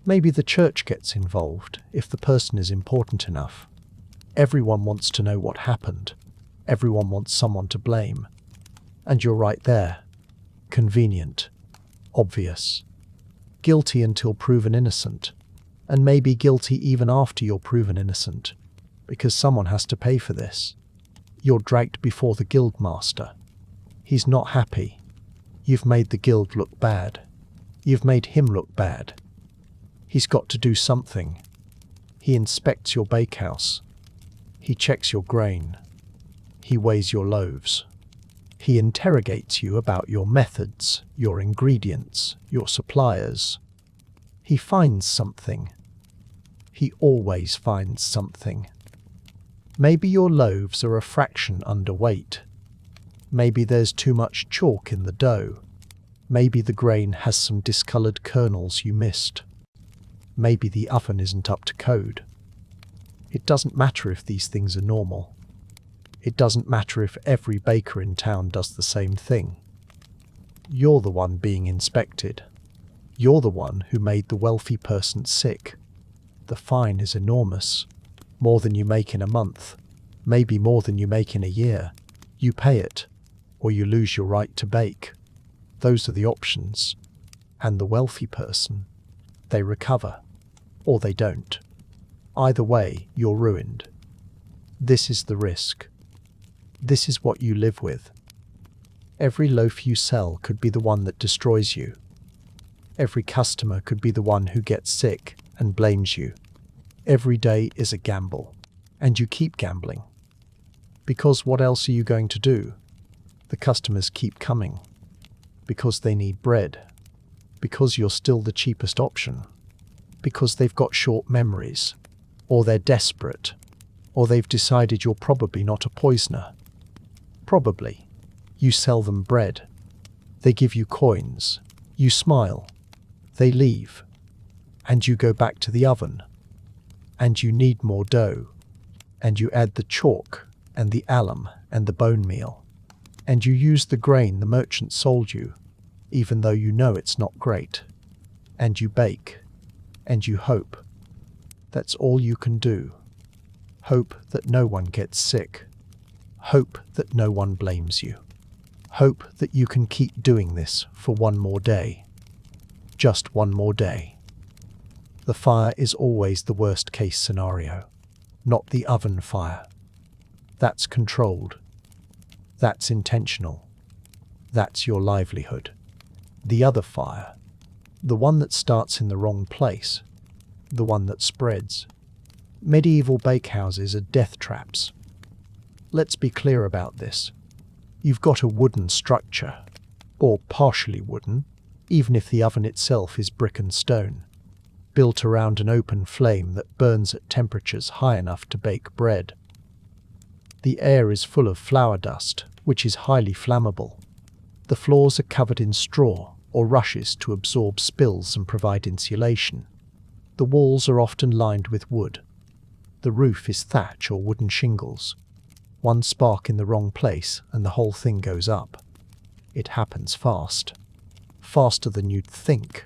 Maybe the church gets involved if the person is important enough. Everyone wants to know what happened. Everyone wants someone to blame. And you're right there. Convenient. Obvious. Guilty until proven innocent. And maybe guilty even after you're proven innocent. Because someone has to pay for this. You're dragged before the guild master. He's not happy. You've made the guild look bad. You've made him look bad. He's got to do something. He inspects your bakehouse. He checks your grain. He weighs your loaves. He interrogates you about your methods, your ingredients, your suppliers. He finds something. He always finds something. Maybe your loaves are a fraction underweight. Maybe there's too much chalk in the dough. Maybe the grain has some discolored kernels you missed. Maybe the oven isn't up to code. It doesn't matter if these things are normal. It doesn't matter if every baker in town does the same thing. You're the one being inspected. You're the one who made the wealthy person sick. The fine is enormous. More than you make in a month. Maybe more than you make in a year. You pay it, or you lose your right to bake. Those are the options. And the wealthy person, they recover, or they don't. Either way, you're ruined. This is the risk. This is what you live with. Every loaf you sell could be the one that destroys you. Every customer could be the one who gets sick and blames you. Every day is a gamble, and you keep gambling. Because what else are you going to do? The customers keep coming. Because they need bread. Because you're still the cheapest option. Because they've got short memories. Or they're desperate. Or they've decided you're probably not a poisoner. Probably. You sell them bread. They give you coins. You smile. They leave. And you go back to the oven. And you need more dough. And you add the chalk and the alum and the bone meal. And you use the grain the merchant sold you, even though you know it's not great. And you bake. And you hope. That's all you can do. Hope that no one gets sick. Hope that no one blames you. Hope that you can keep doing this for one more day. Just one more day. The fire is always the worst case scenario, not the oven fire. That's controlled. That's intentional. That's your livelihood. The other fire, the one that starts in the wrong place, the one that spreads. Medieval bakehouses are death traps. Let's be clear about this. You've got a wooden structure, or partially wooden, even if the oven itself is brick and stone, built around an open flame that burns at temperatures high enough to bake bread. The air is full of flour dust, which is highly flammable. The floors are covered in straw or rushes to absorb spills and provide insulation. The walls are often lined with wood. The roof is thatch or wooden shingles. One spark in the wrong place and the whole thing goes up. It happens fast. Faster than you'd think.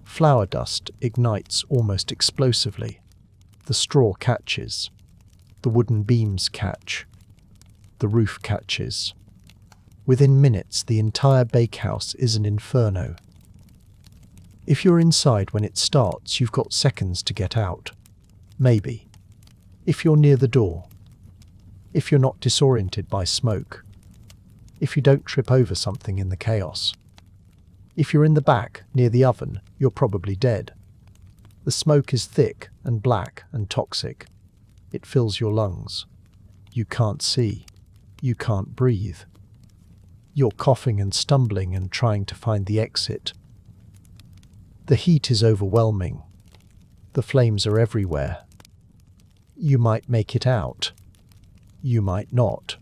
Flour dust ignites almost explosively. The straw catches. The wooden beams catch. The roof catches. Within minutes, the entire bakehouse is an inferno. If you're inside when it starts, you've got seconds to get out. Maybe. If you're near the door. If you're not disoriented by smoke. If you don't trip over something in the chaos. If you're in the back, near the oven, you're probably dead. The smoke is thick and black and toxic. It fills your lungs. You can't see. You can't breathe. You're coughing and stumbling and trying to find the exit. The heat is overwhelming. The flames are everywhere. You might make it out. You might not.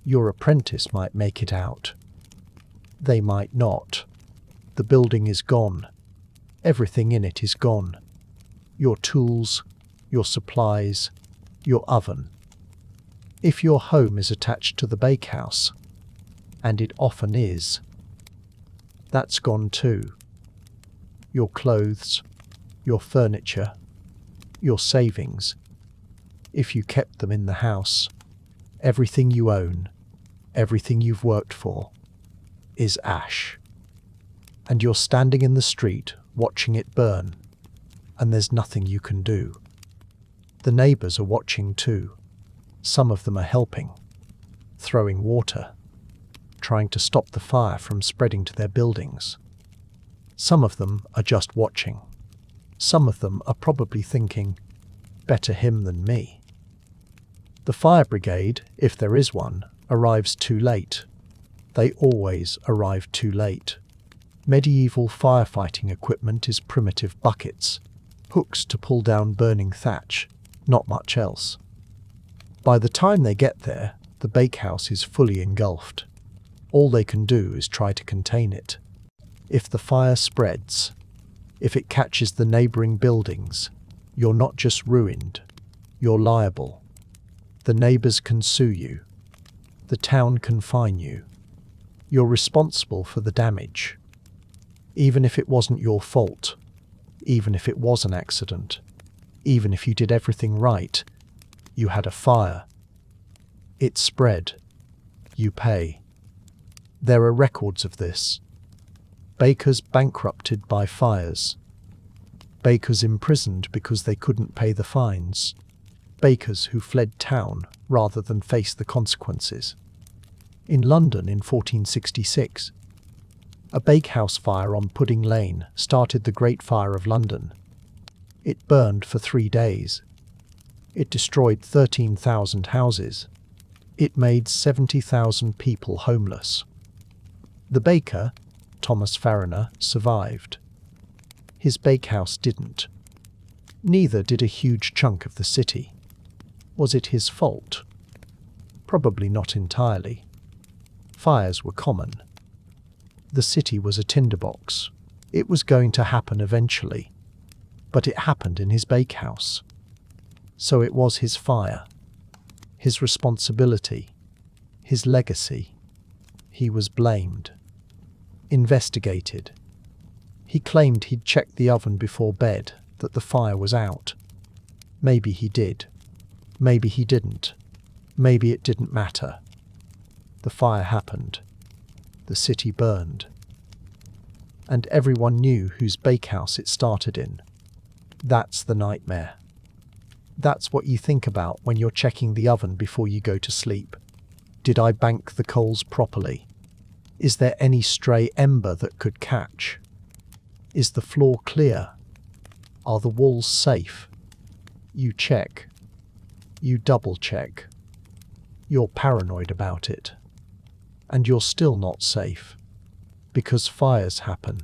Your apprentice might make it out. They might not. The building is gone. Everything in it is gone. Your tools, your supplies, your oven. If your home is attached to the bakehouse, and it often is, that's gone too. Your clothes, your furniture, your savings, if you kept them in the house, everything you own, everything you've worked for, is ash. And you're standing in the street watching it burn, and there's nothing you can do. The neighbours are watching too. Some of them are helping, throwing water, trying to stop the fire from spreading to their buildings. Some of them are just watching. Some of them are probably thinking, better him than me. The fire brigade, if there is one, arrives too late. They always arrive too late. Medieval firefighting equipment is primitive buckets, hooks to pull down burning thatch, not much else. By the time they get there, the bakehouse is fully engulfed. All they can do is try to contain it. If the fire spreads, if it catches the neighbouring buildings, you're not just ruined, you're liable. The neighbours can sue you. The town can fine you. You're responsible for the damage. Even if it wasn't your fault, even if it was an accident, even if you did everything right, you had a fire. It spread. You pay. There are records of this. Bakers bankrupted by fires. Bakers imprisoned because they couldn't pay the fines. Bakers who fled town rather than face the consequences. In London in 1466, a bakehouse fire on Pudding Lane started the Great Fire of London. It burned for 3 days. It destroyed 13,000 houses. It made 70,000 people homeless. The baker, Thomas Fariner, survived. His bakehouse didn't. Neither did a huge chunk of the city. Was it his fault? Probably not entirely. Fires were common. The city was a tinderbox. It was going to happen eventually. But it happened in his bakehouse. So it was his fire. His responsibility. His legacy. He was blamed. Investigated. He claimed he'd checked the oven before bed, that the fire was out. Maybe he did. Maybe he didn't. Maybe it didn't matter. The fire happened. The city burned. And everyone knew whose bakehouse it started in. That's the nightmare. That's what you think about when you're checking the oven before you go to sleep. Did I bank the coals properly? Is there any stray ember that could catch? Is the floor clear? Are the walls safe? You check. You double check. You're paranoid about it. And you're still not safe. Because fires happen.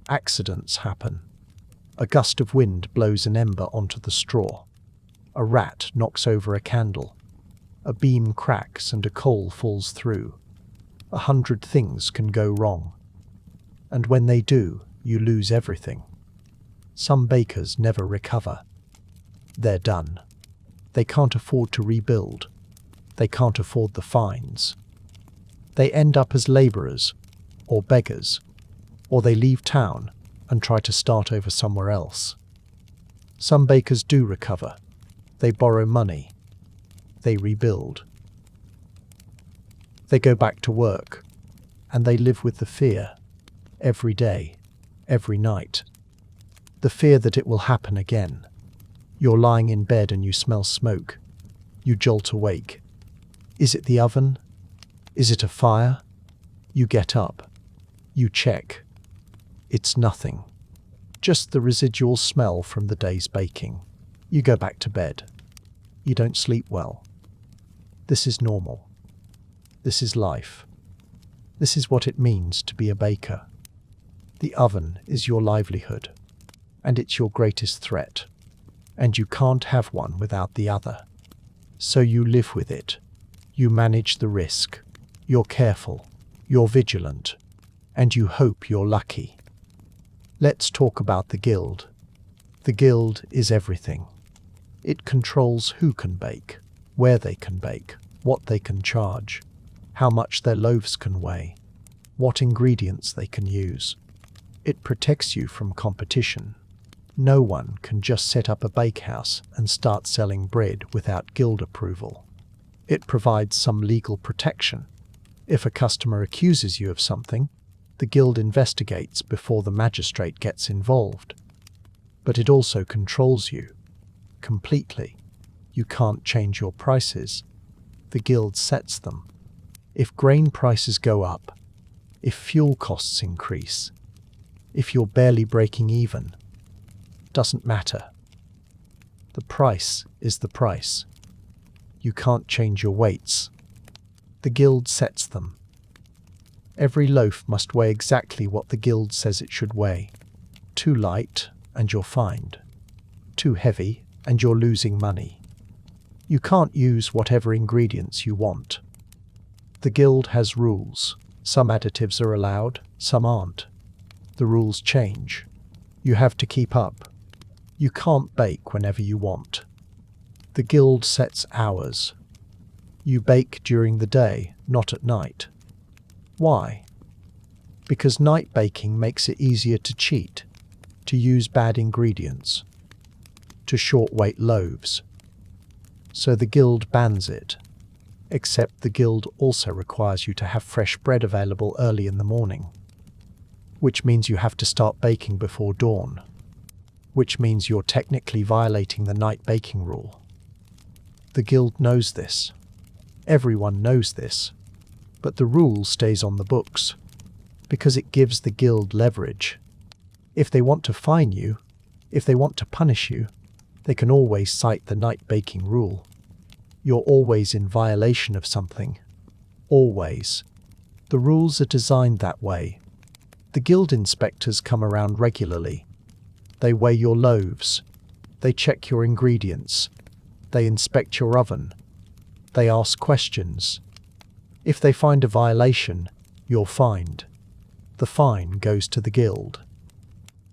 Accidents happen. A gust of wind blows an ember onto the straw. A rat knocks over a candle. A beam cracks and a coal falls through. 100 things can go wrong. And when they do, you lose everything. Some bakers never recover. They're done. They can't afford to rebuild. They can't afford the fines. They end up as labourers or beggars, or they leave town and try to start over somewhere else. Some bakers do recover. They borrow money. They rebuild. They go back to work, and they live with the fear, every day, every night. The fear that it will happen again. You're lying in bed and you smell smoke. You jolt awake. Is it the oven? Is it a fire? You get up. You check. It's nothing. Just the residual smell from the day's baking. You go back to bed. You don't sleep well. This is normal. This is life. This is what it means to be a baker. The oven is your livelihood, and it's your greatest threat, and you can't have one without the other. So you live with it. You manage the risk. You're careful. You're vigilant. And you hope you're lucky. Let's talk about the guild. The guild is everything. It controls who can bake, where they can bake, what they can charge, how much their loaves can weigh, what ingredients they can use. It protects you from competition. No one can just set up a bakehouse and start selling bread without guild approval. It provides some legal protection. If a customer accuses you of something, the guild investigates before the magistrate gets involved. But it also controls you completely. You can't change your prices. The guild sets them. If grain prices go up, if fuel costs increase, if you're barely breaking even, doesn't matter. The price is the price. You can't change your weights. The guild sets them. Every loaf must weigh exactly what the guild says it should weigh. Too light, and you're fined. Too heavy, and you're losing money. You can't use whatever ingredients you want. The guild has rules. Some additives are allowed, some aren't. The rules change. You have to keep up. You can't bake whenever you want. The guild sets hours. You bake during the day, not at night. Why? Because night baking makes it easier to cheat, to use bad ingredients, to short-weight loaves. So the guild bans it. Except the guild also requires you to have fresh bread available early in the morning, which means you have to start baking before dawn, which means you're technically violating the night baking rule. The guild knows this. Everyone knows this. But the rule stays on the books, because it gives the guild leverage. If they want to fine you, if they want to punish you, they can always cite the night baking rule. You're always in violation of something. Always. The rules are designed that way. The guild inspectors come around regularly. They weigh your loaves. They check your ingredients. They inspect your oven. They ask questions. If they find a violation, you're fined. The fine goes to the guild.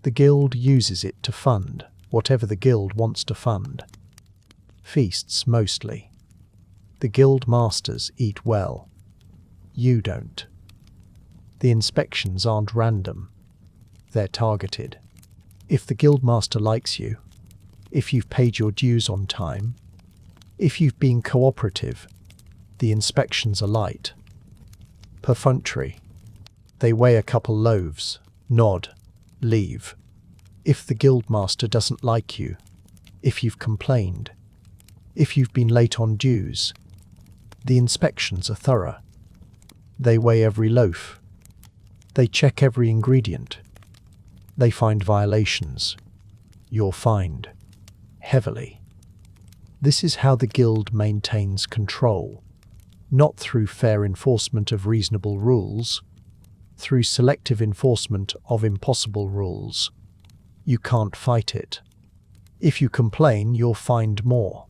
The guild uses it to fund whatever the guild wants to fund. Feasts mostly. The guild masters eat well. You don't. The inspections aren't random. They're targeted. If the guild master likes you, if you've paid your dues on time, if you've been cooperative, the inspections are light. Perfunctory. They weigh a couple loaves, nod, leave. If the guildmaster doesn't like you, if you've complained, if you've been late on dues, the inspections are thorough. They weigh every loaf. They check every ingredient. They find violations. You're fined. Heavily. This is how the guild maintains control. Not through fair enforcement of reasonable rules, through selective enforcement of impossible rules. You can't fight it. If you complain, you're fined more.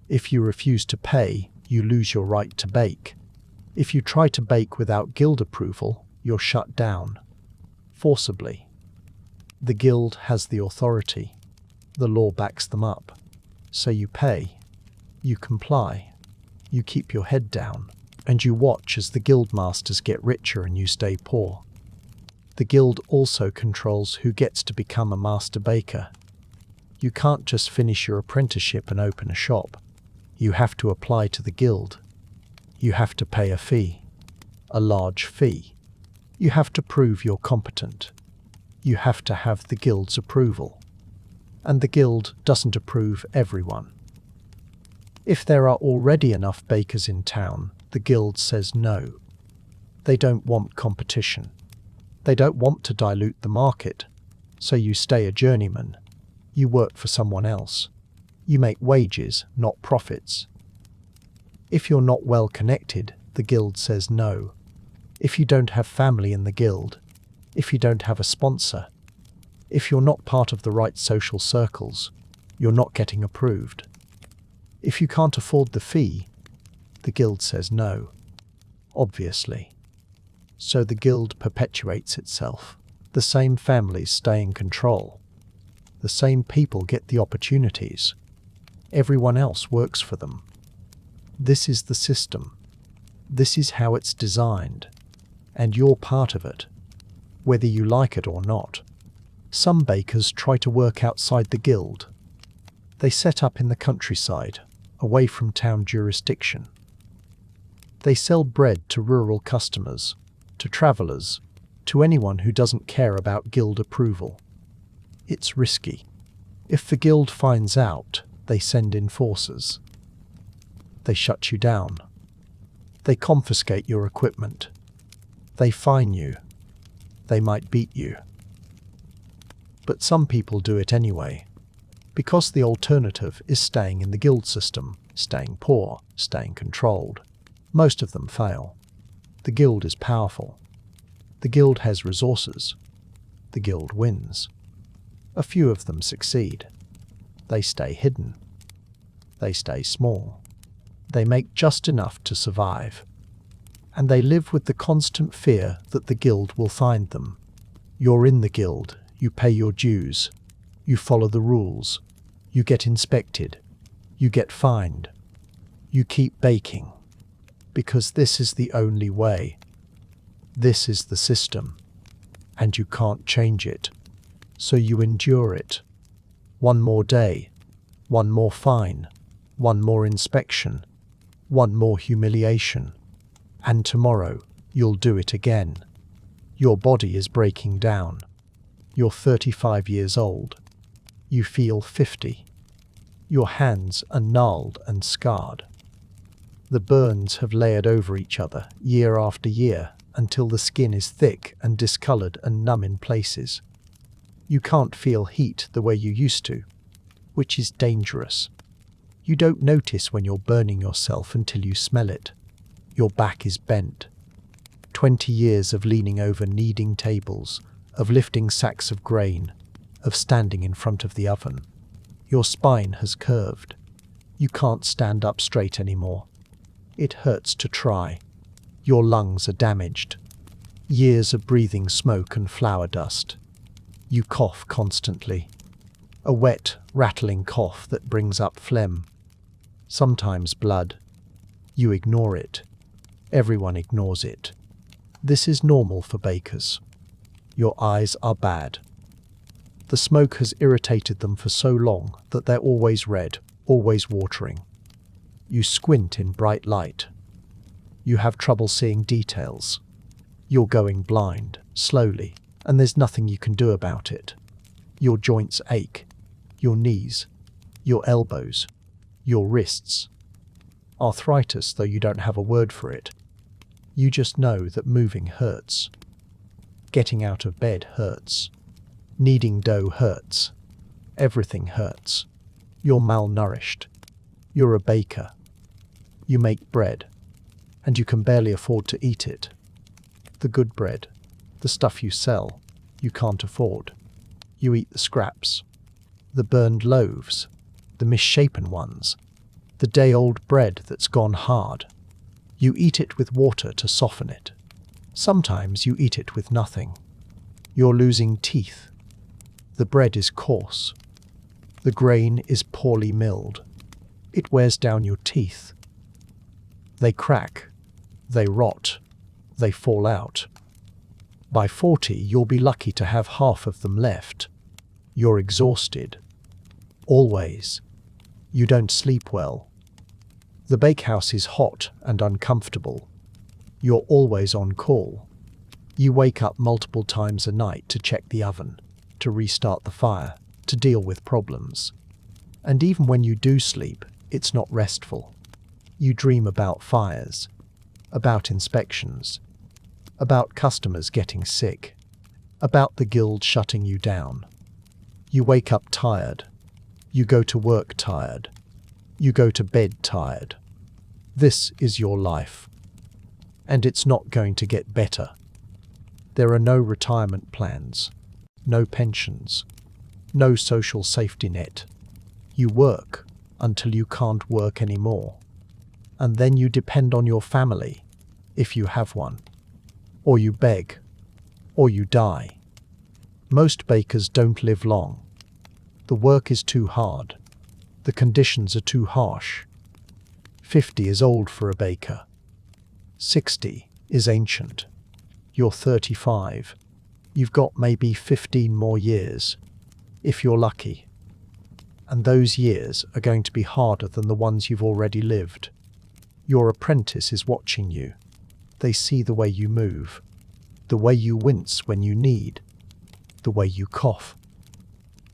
If you refuse to pay, you lose your right to bake. If you try to bake without guild approval, you're shut down. Forcibly. The guild has the authority. The law backs them up. So you pay. You comply. You keep your head down, and you watch as the guild masters get richer and you stay poor. The guild also controls who gets to become a master baker. You can't just finish your apprenticeship and open a shop. You have to apply to the guild. You have to pay a fee, a large fee. You have to prove you're competent. You have to have the guild's approval. And the guild doesn't approve everyone. If there are already enough bakers in town, the guild says no. They don't want competition. They don't want to dilute the market, so you stay a journeyman. You work for someone else. You make wages, not profits. If you're not well connected, the guild says no. If you don't have family in the guild, if you don't have a sponsor, if you're not part of the right social circles, you're not getting approved. If you can't afford the fee, the guild says no. Obviously. So the guild perpetuates itself. The same families stay in control. The same people get the opportunities. Everyone else works for them. This is the system. This is how it's designed. And you're part of it, whether you like it or not. Some bakers try to work outside the guild. They set up in the countryside, away from town jurisdiction. They sell bread to rural customers, to travellers, to anyone who doesn't care about guild approval. It's risky. If the guild finds out, they send enforcers. They shut you down. They confiscate your equipment. They fine you. They might beat you. But some people do it anyway, because the alternative is staying in the guild system, staying poor, staying controlled. Most of them fail. The guild is powerful. The guild has resources. The guild wins. A few of them succeed. They stay hidden. They stay small. They make just enough to survive. And they live with the constant fear that the guild will find them. You're in the guild. You pay your dues. You follow the rules. You get inspected. You get fined. You keep baking. Because this is the only way. This is the system. And you can't change it. So you endure it. One more day. One more fine. One more inspection. One more humiliation. And tomorrow, you'll do it again. Your body is breaking down. You're 35 years old. You feel 50. Your hands are gnarled and scarred. The burns have layered over each other year after year until the skin is thick and discolored and numb in places. You can't feel heat the way you used to, which is dangerous. You don't notice when you're burning yourself until you smell it. Your back is bent. 20 years of leaning over kneading tables, of lifting sacks of grain, of standing in front of the oven. Your spine has curved. You can't stand up straight anymore. It hurts to try. Your lungs are damaged. Years of breathing smoke and flour dust. You cough constantly. A wet, rattling cough that brings up phlegm. Sometimes blood. You ignore it. Everyone ignores it. This is normal for bakers. Your eyes are bad. The smoke has irritated them for so long that they're always red, always watering. You squint in bright light. You have trouble seeing details. You're going blind, slowly, and there's nothing you can do about it. Your joints ache. Your knees. Your elbows. Your wrists. Arthritis, though you don't have a word for it. You just know that moving hurts. Getting out of bed hurts. Kneading dough hurts. Everything hurts. You're malnourished. You're a baker. You make bread, and you can barely afford to eat it. The good bread, the stuff you sell, you can't afford. You eat the scraps, the burned loaves, the misshapen ones, the day-old bread that's gone hard. You eat it with water to soften it. Sometimes you eat it with nothing. You're losing teeth. The bread is coarse. The grain is poorly milled. It wears down your teeth. They crack, they rot, they fall out. By 40, you'll be lucky to have half of them left. You're exhausted. Always. You don't sleep well. The bakehouse is hot and uncomfortable. You're always on call. You wake up multiple times a night to check the oven, to restart the fire, to deal with problems. And even when you do sleep, it's not restful. You dream about fires, about inspections, about customers getting sick, about the guild shutting you down. You wake up tired. You go to work tired. You go to bed tired. This is your life. And it's not going to get better. There are no retirement plans, no pensions, no social safety net. You work until you can't work anymore. And then you depend on your family, if you have one. Or you beg, or you die. Most bakers don't live long. The work is too hard. The conditions are too harsh. 50 is old for a baker. 60 is ancient. You're 35. You've got maybe 15 more years, if you're lucky. And those years are going to be harder than the ones you've already lived. Your apprentice is watching you. They see the way you move, the way you wince when you need, the way you cough,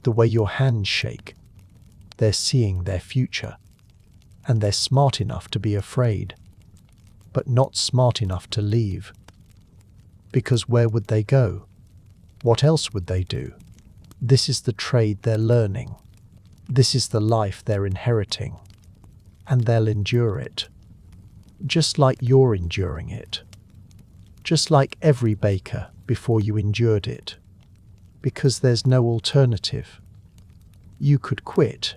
the way your hands shake. They're seeing their future, and they're smart enough to be afraid, but not smart enough to leave. Because where would they go? What else would they do? This is the trade they're learning. This is the life they're inheriting, and they'll endure it. Just like you're enduring it. Just like every baker before you endured it. Because there's no alternative. You could quit.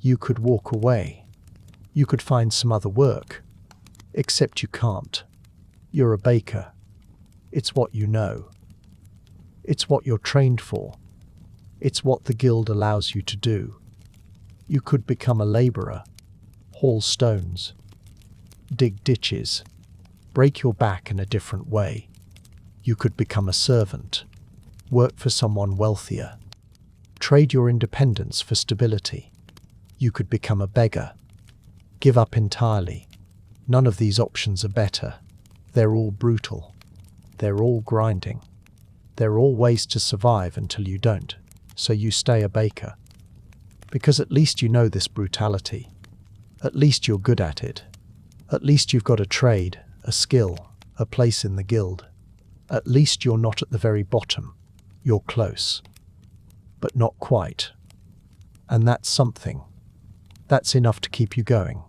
You could walk away. You could find some other work. Except you can't. You're a baker. It's what you know. It's what you're trained for. It's what the guild allows you to do. You could become a labourer, haul stones, dig ditches, break your back in a different way. You could become a servant, work for someone wealthier, trade your independence for stability. You could become a beggar, give up entirely. None of these options are better. They're all brutal. They're all grinding. They're all ways to survive until you don't, so you stay a baker. Because at least you know this brutality. At least you're good at it. At least you've got a trade, a skill, a place in the guild. At least you're not at the very bottom. You're close. But not quite. And that's something. That's enough to keep you going.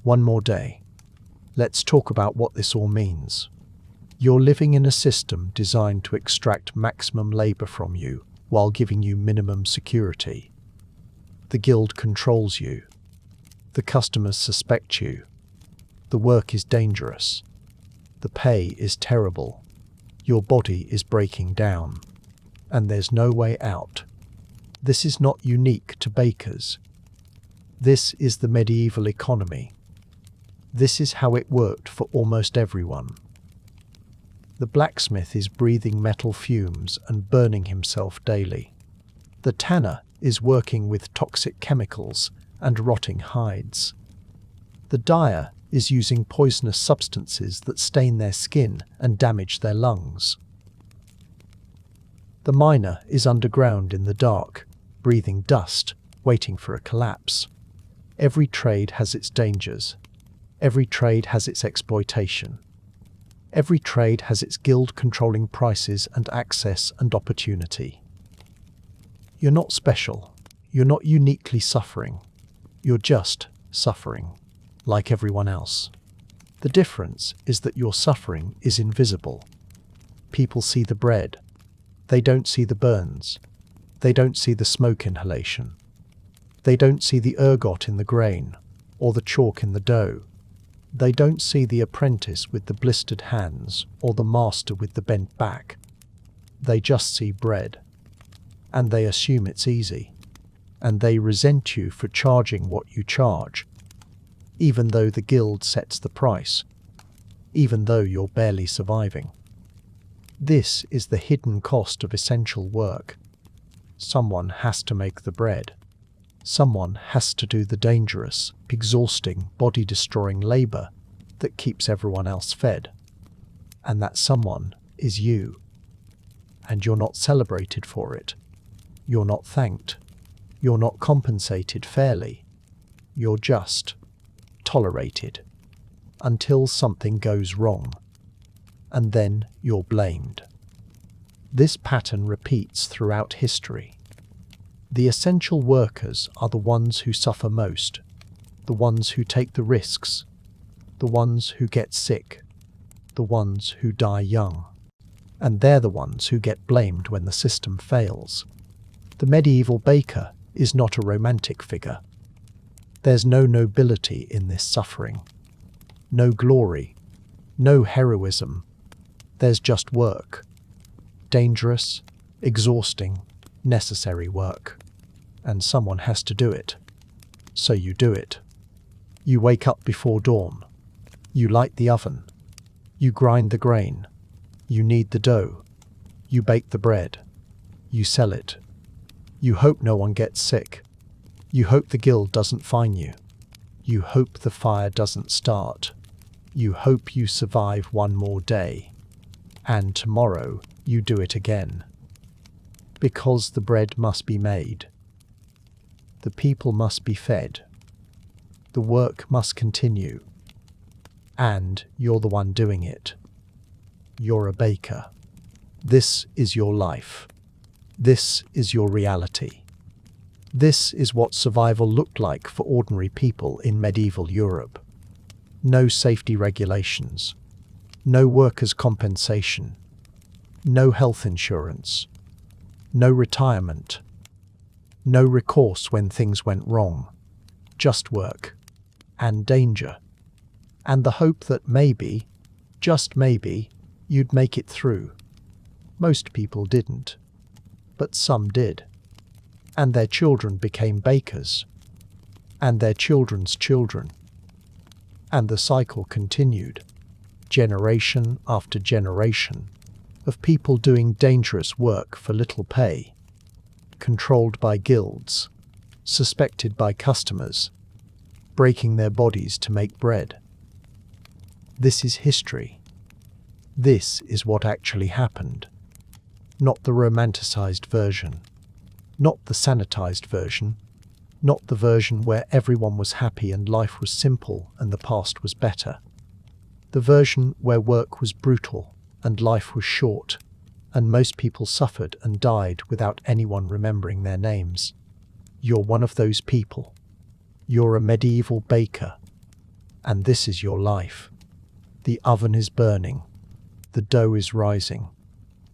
One more day. Let's talk about what this all means. You're living in a system designed to extract maximum labor from you while giving you minimum security. The guild controls you. The customers suspect you. The work is dangerous. The pay is terrible. Your body is breaking down. And there's no way out. This is not unique to bakers. This is the medieval economy. This is how it worked for almost everyone. The blacksmith is breathing metal fumes and burning himself daily. The tanner is working with toxic chemicals and rotting hides. The dyer is using poisonous substances that stain their skin and damage their lungs. The miner is underground in the dark, breathing dust, waiting for a collapse. Every trade has its dangers. Every trade has its exploitation. Every trade has its guild controlling prices and access and opportunity. You're not special. You're not uniquely suffering. You're just suffering, like everyone else. The difference is that your suffering is invisible. People see the bread. They don't see the burns. They don't see the smoke inhalation. They don't see the ergot in the grain, or the chalk in the dough. They don't see the apprentice with the blistered hands, or the master with the bent back. They just see bread. And they assume it's easy. and they resent you for charging what you charge, even though the guild sets the price, even though you're barely surviving. This is the hidden cost of essential work. Someone has to make the bread. Someone has to do the dangerous, exhausting, body-destroying labor that keeps everyone else fed. And that someone is you. And you're not celebrated for it. You're not thanked. You're not compensated fairly. You're just tolerated until something goes wrong. And then you're blamed. This pattern repeats throughout history. The essential workers are the ones who suffer most, the ones who take the risks, the ones who get sick, the ones who die young. And they're the ones who get blamed when the system fails. The medieval baker is not a romantic figure. There's no nobility in this suffering, no glory, no heroism. There's just work. Dangerous, exhausting, necessary work. And someone has to do it. So you do it. You wake up before dawn. You light the oven. You grind the grain. You knead the dough. You bake the bread. You sell it. You hope no one gets sick. You hope the guild doesn't fine you. You hope the fire doesn't start. You hope you survive one more day. And tomorrow you do it again. Because the bread must be made. The people must be fed. The work must continue. And you're the one doing it. You're a baker. This is your life. This is your reality. This is what survival looked like for ordinary people in medieval Europe. No safety regulations. No workers' compensation. No health insurance. No retirement. No recourse when things went wrong. Just work. And danger. And the hope that maybe, just maybe, you'd make it through. Most people didn't. But some did. And their children became bakers. And their children's children. And the cycle continued. Generation after generation of people doing dangerous work for little pay, controlled by guilds, suspected by customers, breaking their bodies to make bread. This is history. This is what actually happened. Not the romanticized version. Not the sanitized version. Not the version where everyone was happy and life was simple and the past was better. The version where work was brutal and life was short, and most people suffered and died without anyone remembering their names. You're one of those people. You're a medieval baker. And this is your life. The oven is burning. The dough is rising.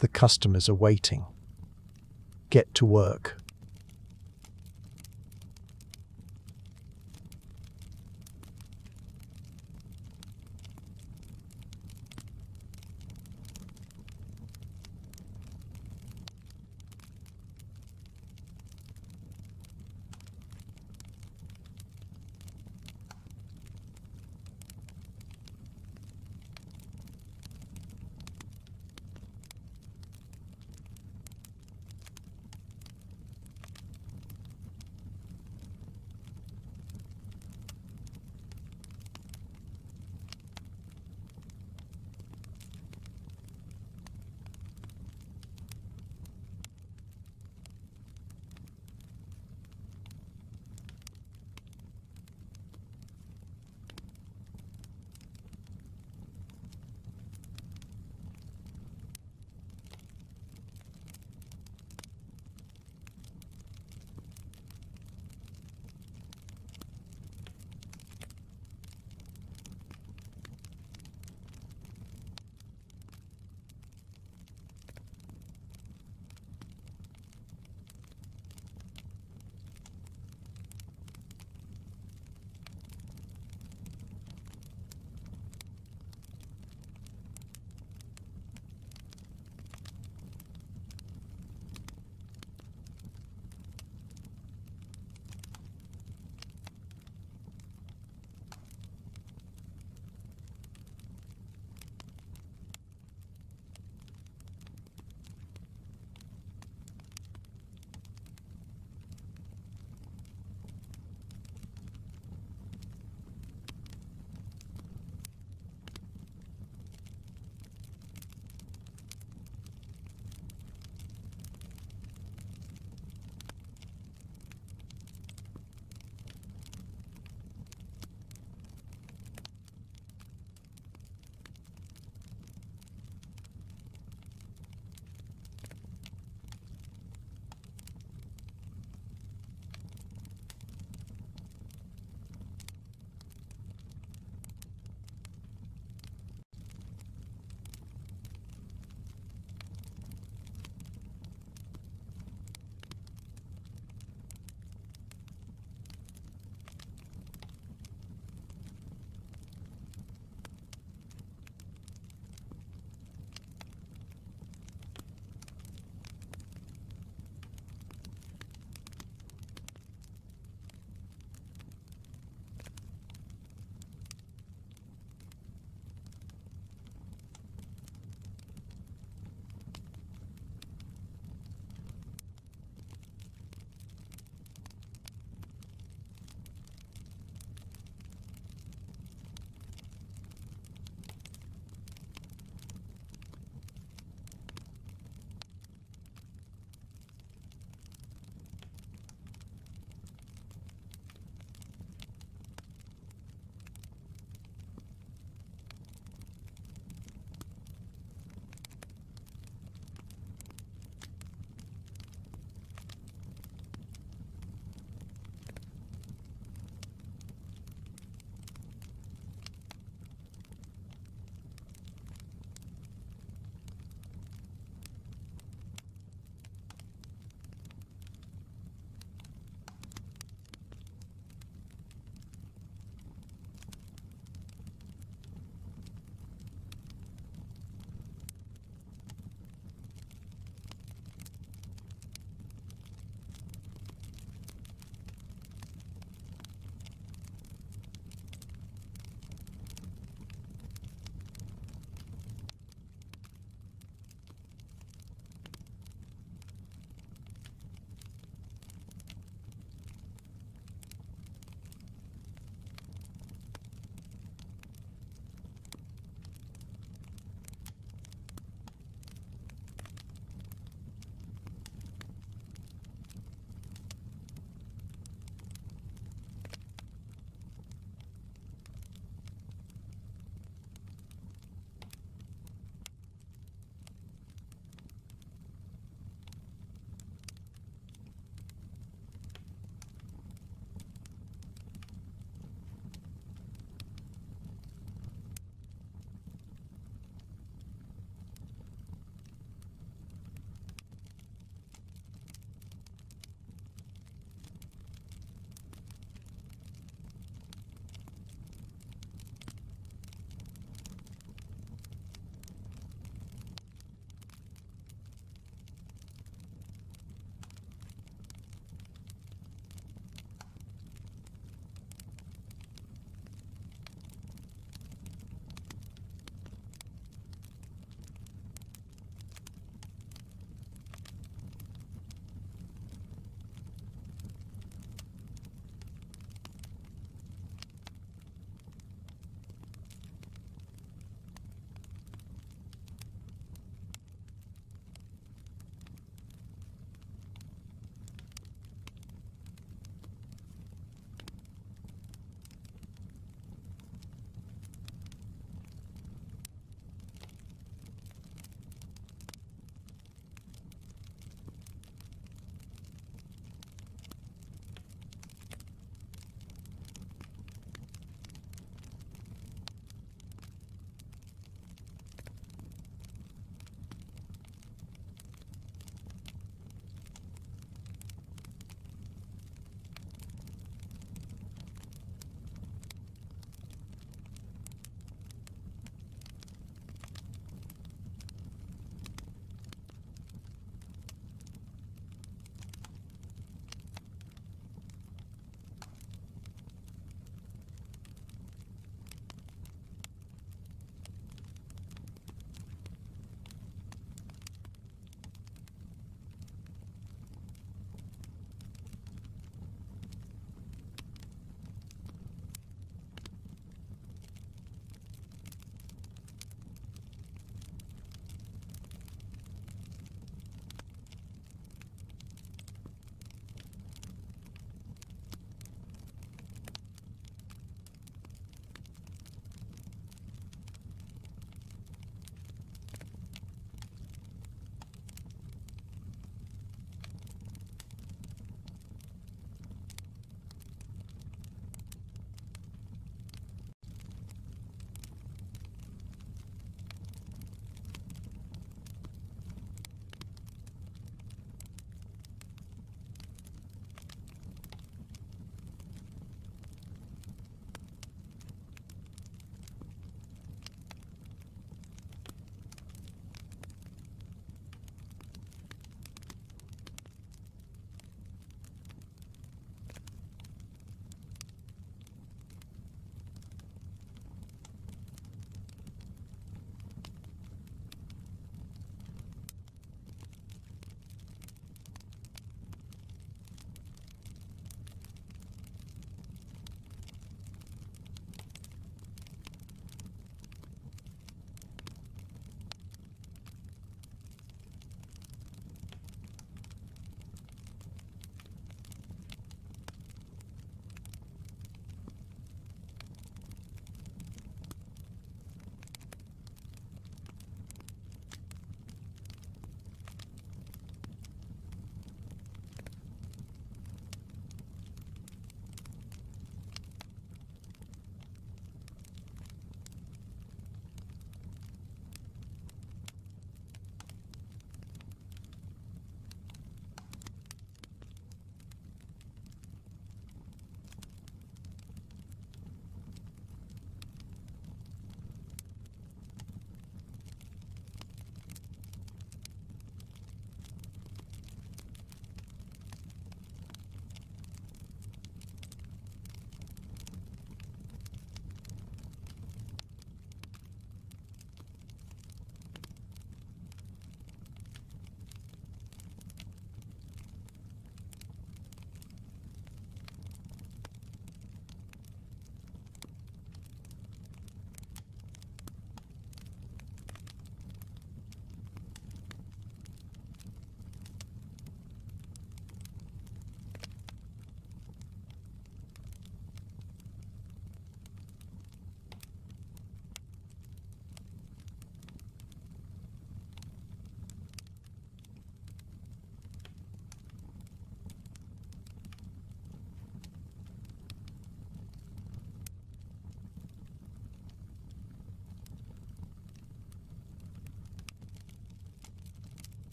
The customers are waiting. Get to work.